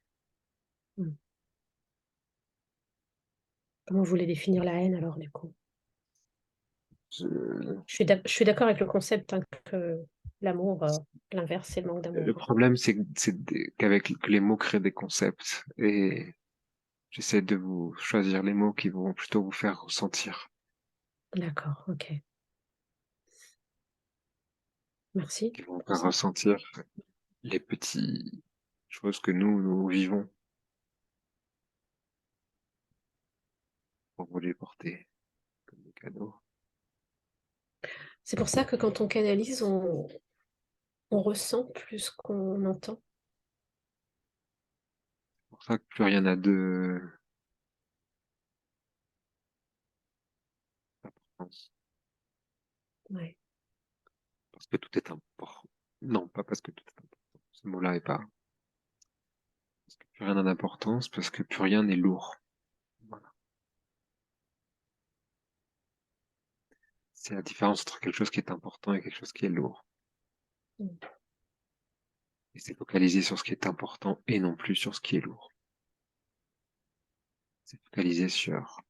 Mm. Comment vous voulez définir la haine alors, du coup? Je- Je suis d'accord avec le concept hein, que l'amour, l'inverse, c'est le manque le d'amour. problème, qu'avec que les mots créent des concepts et j'essaie de vous choisir les mots qui vont plutôt vous faire ressentir, D'accord, ok. Merci qui vont vous pour faire ça. ressentir les petites choses que nous vivons pour vous les porter comme des cadeaux. C'est pour ça que quand on canalise, on ressent plus qu'on entend. C'est pour ça que plus rien n'a de d'importance. Ouais. Parce que tout est important. Non, pas parce que tout est important. Ce mot-là est pas. Parce que plus rien n'a d'importance, parce que plus rien n'est lourd. Voilà. C'est la différence entre quelque chose qui est important et quelque chose qui est lourd. Mm. Et c'est focaliser sur ce qui est important et non plus sur ce qui est lourd. C'est focaliser sur...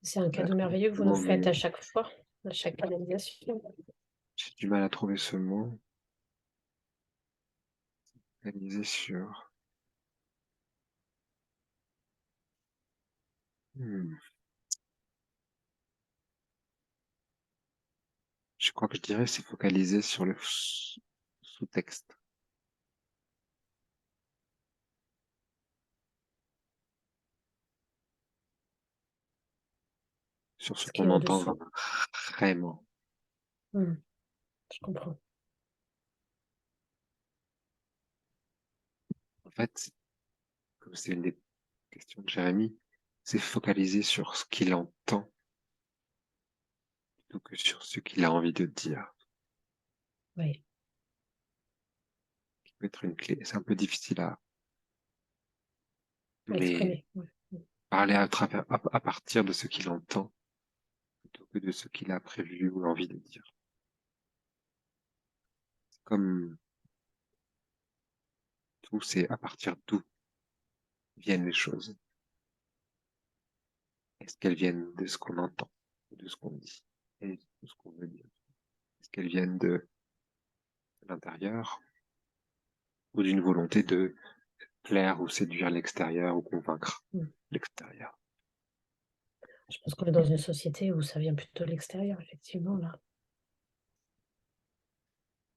C'est un Voilà, cadeau merveilleux que vous nous non, faites mais à chaque fois, à chaque canalisation. j'ai du mal à trouver ce mot. Focaliser sur... Hmm. Je crois que je dirais c'est focaliser sur le sous-texte. Sur ce Ce qui est qu'on en entend dessous. vraiment. Mm. Je comprends. En fait, comme c'est une des questions de Jérémie, c'est focaliser sur ce qu'il entend plutôt que sur ce qu'il a envie de dire. Oui, Qui peut être une clé. C'est un peu difficile à mais exprimer. Ouais. Mm. parler à partir de ce qu'il entend plutôt que de ce qu'il a prévu ou envie de dire. comme tout, c'est à partir d'où viennent les choses. Est-ce qu'elles viennent de ce qu'on entend, de ce qu'on dit, et de ce qu'on veut dire? Est-ce qu'elles viennent de l'intérieur ou d'une volonté de plaire ou séduire l'extérieur ou convaincre Mm. l'extérieur? Je pense qu'on est dans une société où ça vient plutôt de l'extérieur, effectivement, là.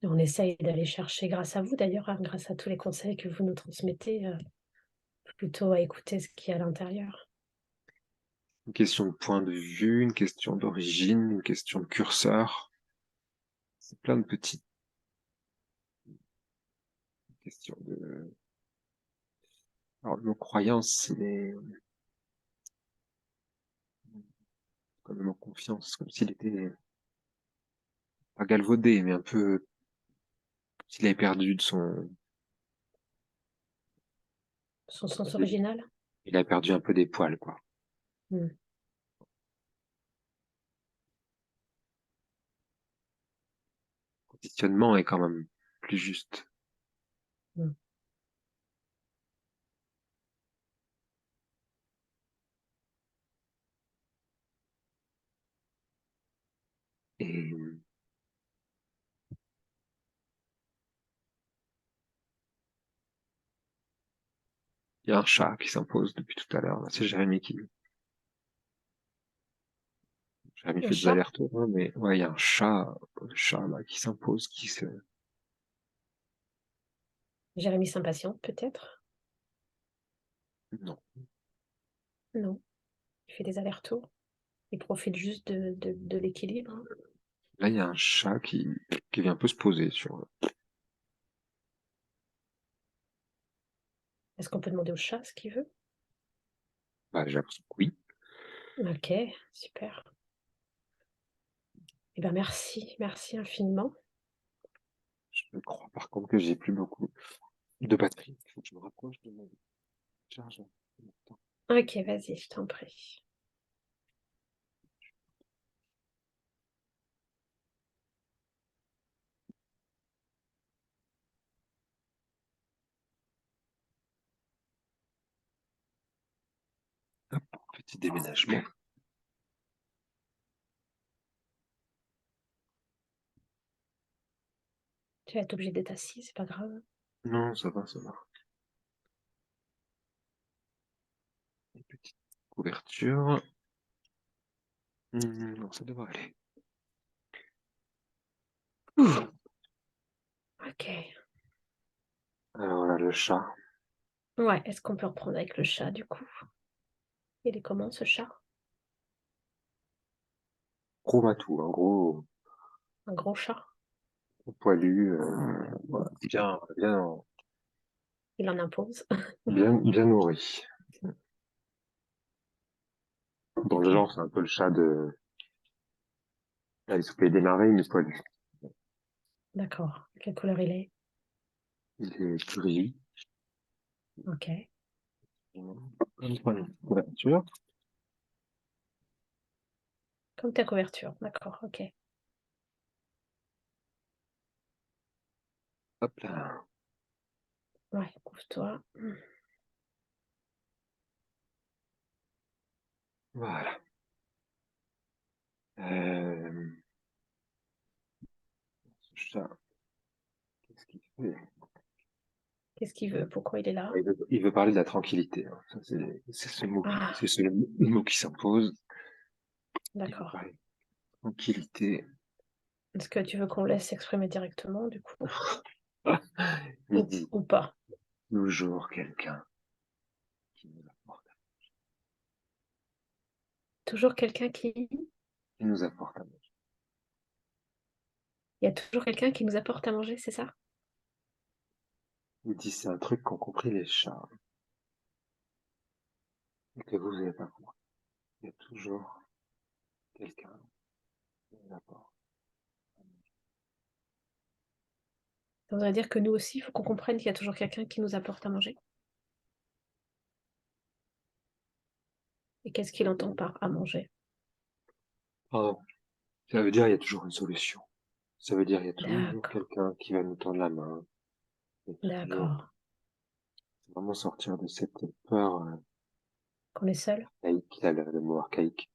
Et on essaye d'aller chercher, grâce à vous d'ailleurs, hein, grâce à tous les conseils que vous nous transmettez, plutôt à écouter ce qu'il y a à l'intérieur. Une question de point de vue, une question d'origine, une question de curseur. C'est plein de petites questions de... Alors, nos croyances, il est comme le mot confiance, comme s'il était pas galvaudé, mais un peu, s'il avait perdu de son, Son sens original? il a perdu un peu des poils, quoi. Mm. Le conditionnement est quand même plus juste. Mm. Et il y a un chat qui s'impose depuis tout à l'heure. C'est Jérémy Un fait des chat? allers-retours, hein, mais ouais, il y a un chat là, qui s'impose, qui se... Jérémy s'impatiente, peut-être? Non. Non, il fait des allers-retours. Il profite juste de l'équilibre, hein. Là, il y a un chat qui vient un peu se poser sur... Est-ce qu'on peut demander au chat ce qu'il veut? Bah, j'ai l'impression que oui. OK, super. Eh ben merci, merci infiniment. Je crois par contre que j'ai plus beaucoup de batterie. Il faut que je me rapproche de mon chargeur. OK, vas-y, je t'en prie. Hop, petit déménagement. Tu vas être obligé d'être assis, c'est pas grave. Non, ça va, ça va. Une petite couverture. Non, ça devrait aller. Ouh. OK. Alors là, le chat. Ouais, est-ce qu'on peut reprendre avec le chat, du coup? Il est comment, ce chat? Gros matou, un gros Un gros chat? poilu. Voilà, Il en impose? bien nourri. Dans le OK, genre, c'est un peu le chat de... Allez, il peut démarrer, mais poilu. d'accord. Quelle couleur il est? Il est gris. OK. Voilà, couverture. Comme ta couverture, d'accord, OK. Hop là. Ouais, couvre-toi. Voilà. Euh, ce chat, qu'est-ce qu'il fait? Qu'est-ce qu'il veut? Pourquoi il est là? Il veut parler de la tranquillité, hein. Ça, c'est ce mot, Ah, c'est ce mot qui s'impose. Il veut d'accord. parler de tranquillité. Est-ce que tu veux qu'on laisse s'exprimer directement, du coup? Il dit Ou pas? toujours quelqu'un qui nous apporte, Toujours quelqu'un qui... qui nous apporte à manger. Il y a toujours quelqu'un qui nous apporte à manger, c'est ça? Il dit c'est un truc qu'ont compris les chats et que vous n'avez pas compris. Il y a toujours quelqu'un qui nous apporte à manger. Ça voudrait dire que nous aussi, il faut qu'on comprenne qu'il y a toujours quelqu'un qui nous apporte à manger. Et qu'est-ce qu'il entend par à manger? Ah, ça veut dire il y a toujours une solution. Ça veut dire il y a toujours D'accord, quelqu'un qui va nous tendre la main. Il y a toujours d'accord. vraiment sortir de cette peur Qu'on est seul? archaïque, là, le mot archaïque,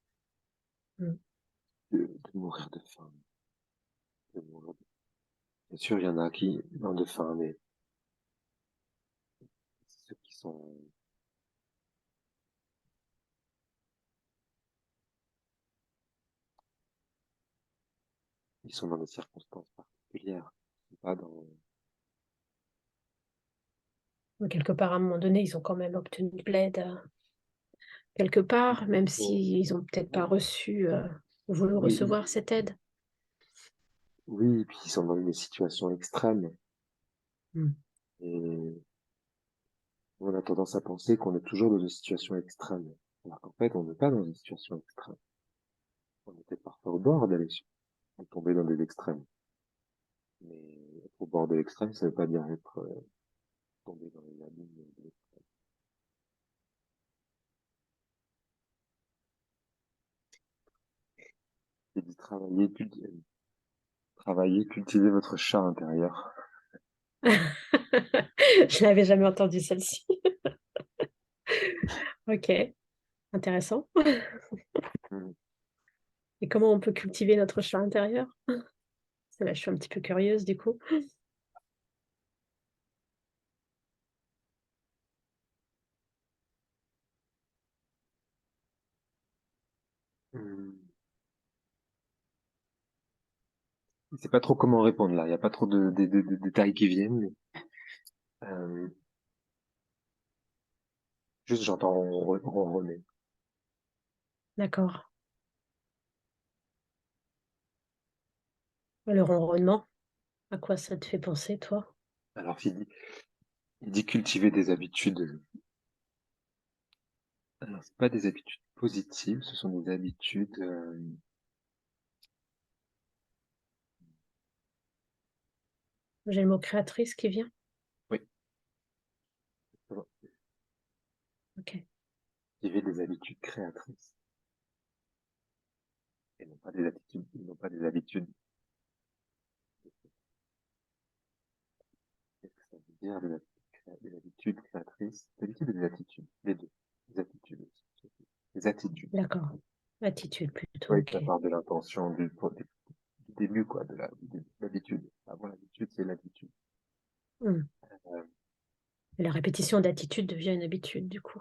Mm. de mourir de faim. De mourir de... Bien sûr, il y en a qui meurent de faim, mais c'est ceux qui sont, ils sont dans des circonstances particulières. Ils sont pas dans, Mais quelque part, à un moment donné, ils ont quand même obtenu de l'aide, quelque part, même bon, s'ils n'ont peut-être pas bon, reçu, voulu oui, recevoir cette aide. oui, et puis ils sont dans des situations extrêmes. Mm. Et on a tendance à penser qu'on est toujours dans une situation extrême. Alors qu'en fait, on n'est pas dans une situation extrême. On était parfois au bord d'aller de tomber dans des extrêmes. Mais être au bord de l'extrême, ça veut pas dire être tombé dans les abîmes de l'extrême. J'ai dit travailler, cultiver votre chat intérieur. Je n'avais jamais entendu celle-ci. Ok, intéressant. Hmm. Et comment on peut cultiver notre chat intérieur? C'est là, je suis un petit peu curieuse du coup. Hmm. Je sais pas trop comment répondre là. Il n'y a pas trop de détails qui viennent. Mais, euh, juste j'entends ronronner. D'accord. Le ronronnement, à quoi ça te fait penser, toi? Alors il dit cultiver des habitudes. Alors c'est pas des habitudes positives, ce sont des habitudes. J'ai le mot créatrice qui vient. Oui, Ok, cultiver des habitudes créatrices et non pas des habitudes. Qu'est-ce que ça veut dire des habitudes créatrices? Des habitudes et des attitudes, les deux. Des attitudes aussi. Des attitudes. d'accord. Attitude plutôt, Oui, ok. ça part de l'intention du début, quoi, de l'habitude. Avant l'habitude, c'est l'attitude. Hmm. Euh, Et la répétition d'attitude devient une habitude, du coup.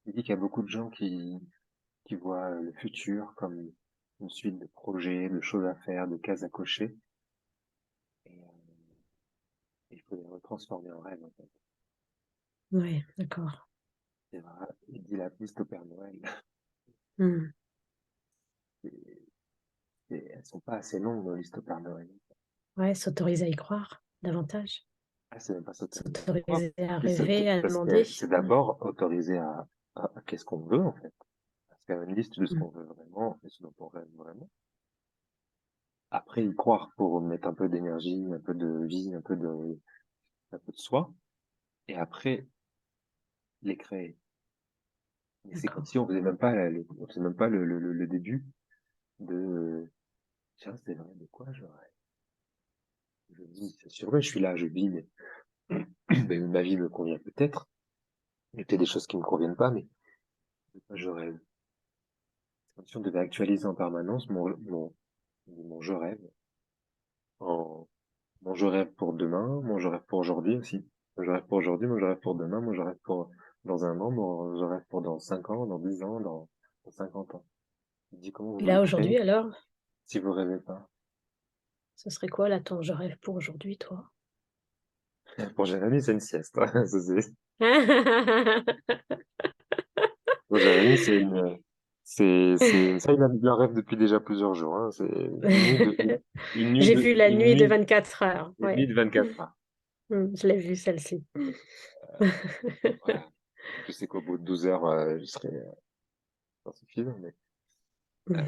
il dit qu'il y a beaucoup de gens qui voient le futur comme une suite de projets, de choses à faire, de cases à cocher, et il faut les retransformer en rêve, en fait. Oui, d'accord. C'est vrai, il dit la piste au Père Noël. Hmm. Et, elles sont pas assez longues dans liste au Père Noël. Ouais, s'autoriser à y croire davantage. Ah, c'est même pas s'autoriser à y croire. S'autoriser à Mais rêver, à parce demander. que c'est d'abord autorisé à qu'est-ce qu'on veut, en fait. À se faire une liste de ce Hmm. qu'on veut vraiment et ce dont on rêve vraiment. Après, y croire pour mettre un peu d'énergie, un peu de vie, un peu de soi. Et après, les créer. Mais c'est comme D'accord. si on faisait même pas, on faisait même pas le début de, tiens, c'est vrai, de quoi je rêve? Je vis, c'est sûr, ouais, je suis là, je vis, mais, mais ma vie me convient peut-être. Il y a peut-être des choses qui me conviennent pas, mais de quoi je rêve? C'est comme si on devait actualiser en permanence mon je rêve. En, mon je rêve pour demain, mon je rêve pour aujourd'hui aussi. Mon je rêve pour aujourd'hui, mon je rêve pour demain, mon je rêve pour dans un an, mon je rêve pour dans 5 ans, dans 10 ans, dans 50 ans. Il dit comment vous Et voulez là, créer aujourd'hui, alors, si vous rêvez pas. ce serait quoi, là, ton je rêve pour aujourd'hui, toi? Pour Jérémy, c'est une sieste. Pour Jérémy, ça, il en rêve depuis déjà plusieurs jours, hein. C'est J'ai vu la une nuit de nuit, 24 heures. une nuit Ouais, de 24 heures. Je l'ai vue, celle-ci. Voilà. Je sais qu'au bout de 12 heures, je serai insuffisant, mais, euh,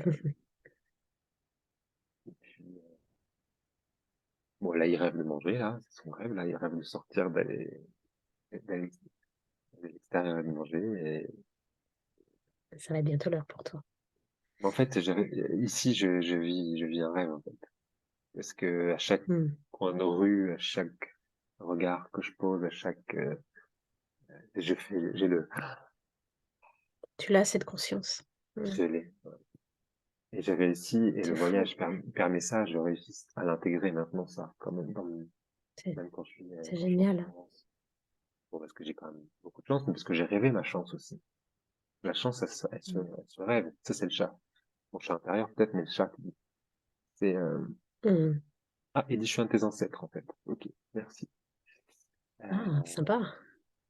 et puis, bon, là, il rêve de manger, là, c'est son rêve, là, il rêve de sortir, d'aller à l'extérieur et de manger, et Ça va être bientôt l'heure pour toi. En fait, ici, je vis un rêve, en fait. Parce que à chaque Hmm. coin de rue, à chaque regard que je pose, à chaque, j'ai Tu l'as, cette conscience. Hmm. je l'ai. Et j'ai réussi, et le C'est fou. voyage permet ça, je réussis à l'intégrer maintenant, ça, quand même, C'est même c'est quand je suis en génial. France. Bon, parce que j'ai quand même beaucoup de chance, mais parce que j'ai rêvé ma chance aussi. La chance, Hmm. elle se rêve. Ça, c'est le chat. Mon chat intérieur, peut-être, mais le chat, c'est, Hmm. ah, il dit, je suis un de tes ancêtres, en fait. Ok, merci. Ah, Euh, sympa.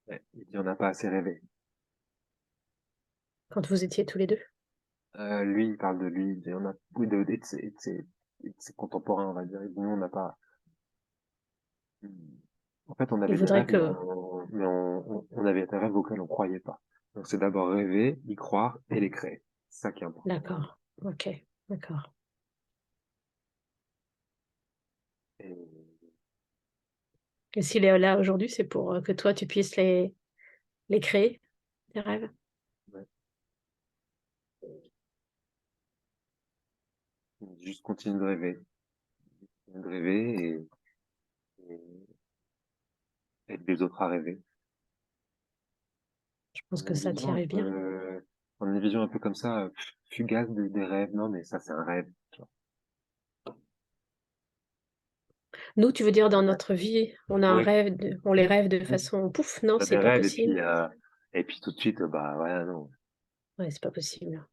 ouais, il dit, on n'a pas assez rêvé. Quand vous étiez tous les deux. Lui, il parle de lui, il dit, on a, oui, et de ses contemporains, on va dire. Il dit, nous, on n'a pas, en fait, on Il avait des voudrait rêves, mais que... on avait des rêves auxquels on croyait pas. Donc, c'est d'abord rêver, y croire et les créer. C'est ça qui est important. D'accord. Ok. D'accord. Et, Et s'il est là aujourd'hui, c'est pour que toi, tu puisses les créer, tes rêves. ouais, juste continue de rêver et aider les autres à rêver. Je pense On a que une ça vision t'y un arrive bien. peu, on a une vision un peu comme ça, fugace des rêves. Non, mais ça, c'est un rêve. Tu vois. Nous, tu veux dire, dans notre vie, on a un Oui, rêve, on les rêve de on façon pouf, non, a c'est des pas rêves possible. et puis tout de suite, bah, ouais, non. Ouais, c'est pas possible.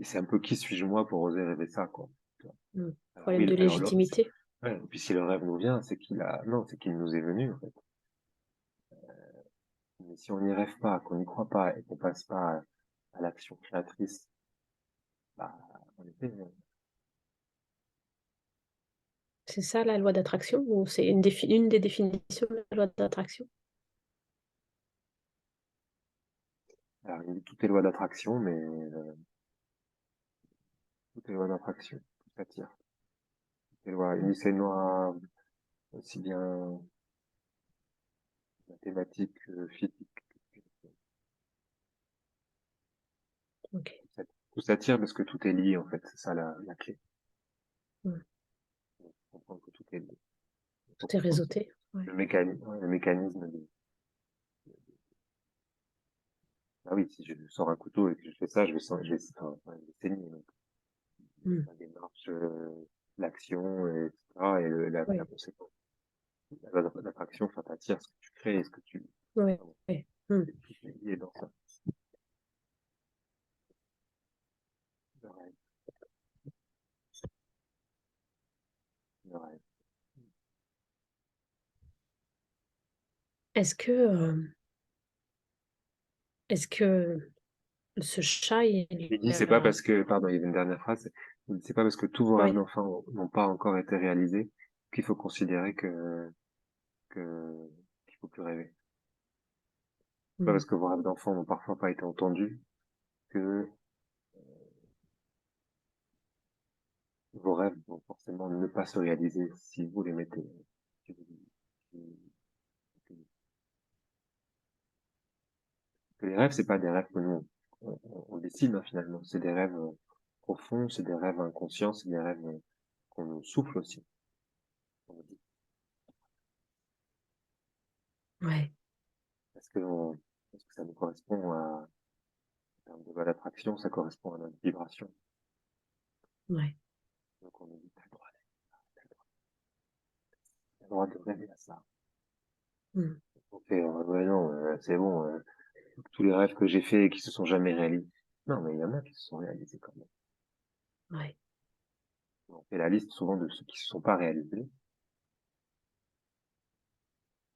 C'est un peu qui suis-je moi pour oser rêver ça, quoi. Tu vois. Hmm. Alors Problème oui, de alors légitimité. ouais, et puis si le rêve nous vient, non, c'est qu'il nous est venu, en fait. Mais si on n'y rêve pas, qu'on n'y croit pas et qu'on passe pas à l'action créatrice, bah, en effet, C'est ça la loi d'attraction ou c'est une des définitions de la loi d'attraction? alors, il dit tout est loi d'attraction, mais tout est loi d'attraction, tout s'attire. Tout est loi, il Hmm. dit c'est une loi aussi bien mathématique que physique. Ok. Tout s'attire parce que tout est lié, en fait, c'est ça la clé. Hmm. Donc, comprendre que tout est lié. Faut Tout est comprendre réseauté. Ouais. le mécanisme ah oui, si je sors un couteau et que je fais ça, je vais saigner. Donc, Hmm. la démarche, l'action, et etc. Et la Ouais. conséquence. L'attraction, enfin, t'attires ce que tu crées et ce que tu, Ouais. vraiment, Ouais. Hmm. tout est lié dans ça. Le rêve, le rêve. Est-ce que, est-ce que ce chat, il Il dit, c'est pas a... parce que, pardon, il y avait une dernière phrase, il dit, c'est pas parce que tous vos rêves Ouais. d'enfant n'ont pas encore été réalisés qu'il faut considérer que, qu'il faut plus rêver. C'est pas Hmm. parce que vos rêves d'enfant n'ont parfois pas été entendus que vos rêves vont forcément ne pas se réaliser si vous les mettez. si vous- si- que les rêves, c'est pas des rêves que nous on décide hein, finalement. C'est des rêves profonds, c'est des rêves inconscients, c'est des rêves qu'on nous souffle aussi. On nous dit. Ouais. Parce que, parce que ça nous correspond en termes de loi d'attraction, ça correspond à notre vibration. Ouais. Donc on nous dit, t'as le droit de rêver à ça. Hmm. On fait, ouais, non, c'est bon, tous les rêves que j'ai faits et qui se sont jamais réalisés. Non, mais il y en a qui se sont réalisés quand même. Ouais. On fait la liste souvent de ceux qui se sont pas réalisés.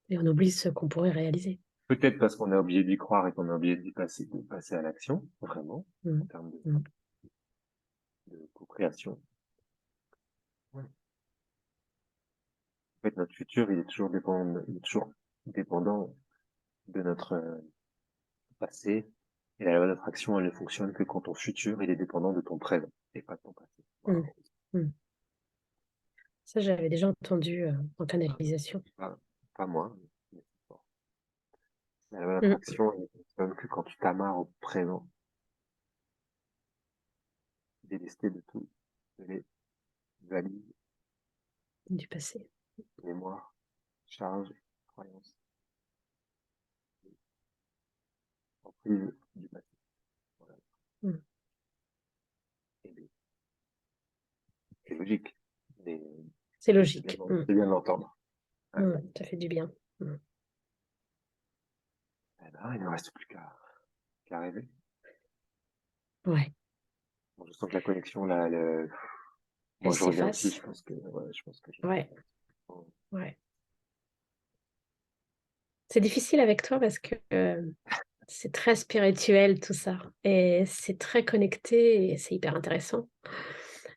Et on oublie ce qu'on pourrait réaliser. Peut-être parce qu'on a oublié d'y croire et qu'on a oublié de passer à l'action, vraiment, en Hmm. termes Hmm. de co-création. Ouais. En fait, notre futur, il est toujours dépendant de notre passé. Et la loi d'attraction, elle ne fonctionne que quand ton futur, il est dépendant de ton présent et pas de ton passé. Hmm. Voilà. Hmm. Ça, j'avais déjà entendu en Pas, canalisation. pas moi, mais c'est fort. La loi Hmm. d'attraction, elle ne fonctionne que quand tu t'amarres au présent. délesté de tout, de les valises, Du passé. mémoire, charge, croyance, emprise du passé. Voilà. Mm. C'est logique, mais C'est c'est bien, logique. Mm. c'est bien de l'entendre. Ouais. Ça fait du bien. Mm. Eh ben, il ne reste plus qu'à rêver. Ouais. Bon, je sens que la connexion, là, Elle moi, je reviens aussi, s'efface. je pense que, ouais, je pense que Ouais. oh, Ouais. C'est difficile avec toi parce que c'est très spirituel tout ça et c'est très connecté et c'est hyper intéressant.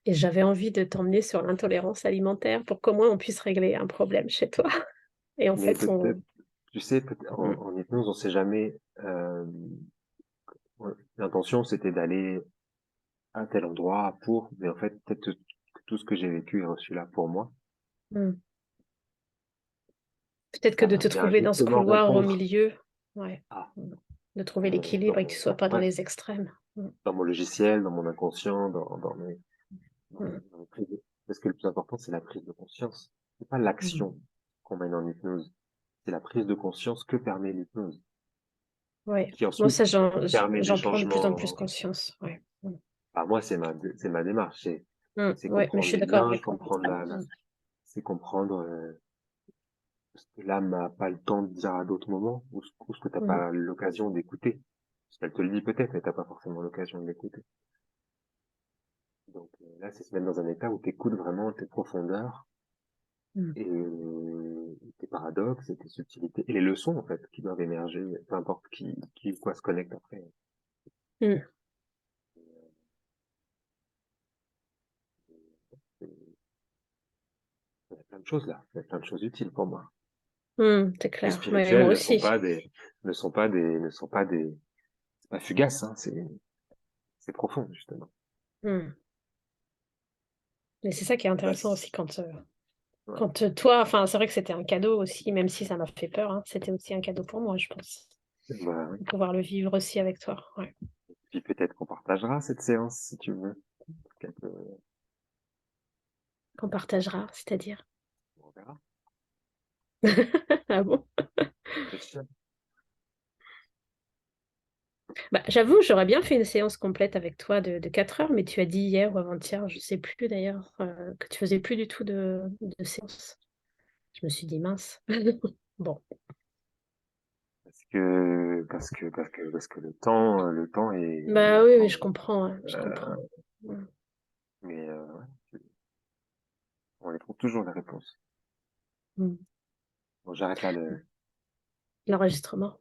Et j'avais envie de t'emmener sur l'intolérance alimentaire pour qu'au moins on puisse régler un problème chez toi. Et en mais fait, peut-être, tu sais, mmh, en hypnose, on sait jamais, l'intention, c'était d'aller à tel endroit mais en fait, peut-être que tout ce que j'ai vécu est reçu là pour moi. mmh. Peut-être que Ça de va te venir trouver dans ce justement couloir au répondre milieu, ouais, à, de trouver l'équilibre et que tu sois pas dans ouais, les extrêmes. dans mon logiciel, dans mon inconscient, Mmh, dans mes prises parce que le plus important, c'est la prise de conscience. C'est pas mmh. l'action qu'on mène en hypnose. C'est la prise de conscience que permet l'hypnose, Ouais, qui moi ensuite ça permet des j'en prends de plus en plus changements. conscience, ouais. Enfin, moi, c'est ma démarche. C'est Ouais, mais je comprendre suis les d'accord liens, avec toi. comprendre c'est comprendre ce que l'âme n'a pas le temps de dire à d'autres moments, ou ce que t'as Mmh, pas l'occasion d'écouter. Parce qu'elle te le dit peut-être, mais t'as pas forcément l'occasion de l'écouter. Donc là, c'est se mettre dans un état où t'écoutes vraiment tes profondeurs mmh, et tes paradoxes et tes subtilités et les leçons en fait qui doivent émerger, peu importe qui ou quoi se connecte après. mmh, Il y a plein de choses là, il y a plein de choses utiles pour moi. c'est Les clair. Mais spirituels moi aussi. ne sont pas des, c'est pas fugace, hein, c'est profond justement. Mmh. Mais c'est ça qui est Bah, intéressant aussi quand, ouais, toi enfin, c'est vrai que c'était un cadeau aussi, même si ça m'a fait peur, hein, c'était aussi un cadeau pour moi, je pense, bah, oui. de pouvoir le vivre aussi avec toi, ouais. Puis peut-être qu'on partagera cette séance si tu veux. Quelque- Qu'on partagera, c'est-à-dire? On verra. Ah bon? Réfléchir. Bah, j'avoue, j'aurais bien fait une séance complète avec toi de 4 heures, mais tu as dit hier ou avant-hier, je sais plus d'ailleurs, que tu faisais plus du tout de séance. Je me suis dit: «Mince». Bon, Parce que le temps est bah, oui, oui, maintenant, je comprends, ouais, je euh, comprends. Mmh. mais ouais, on y trouve toujours les réponses. Mmh. Bon, j'arrête là L'enregistrement.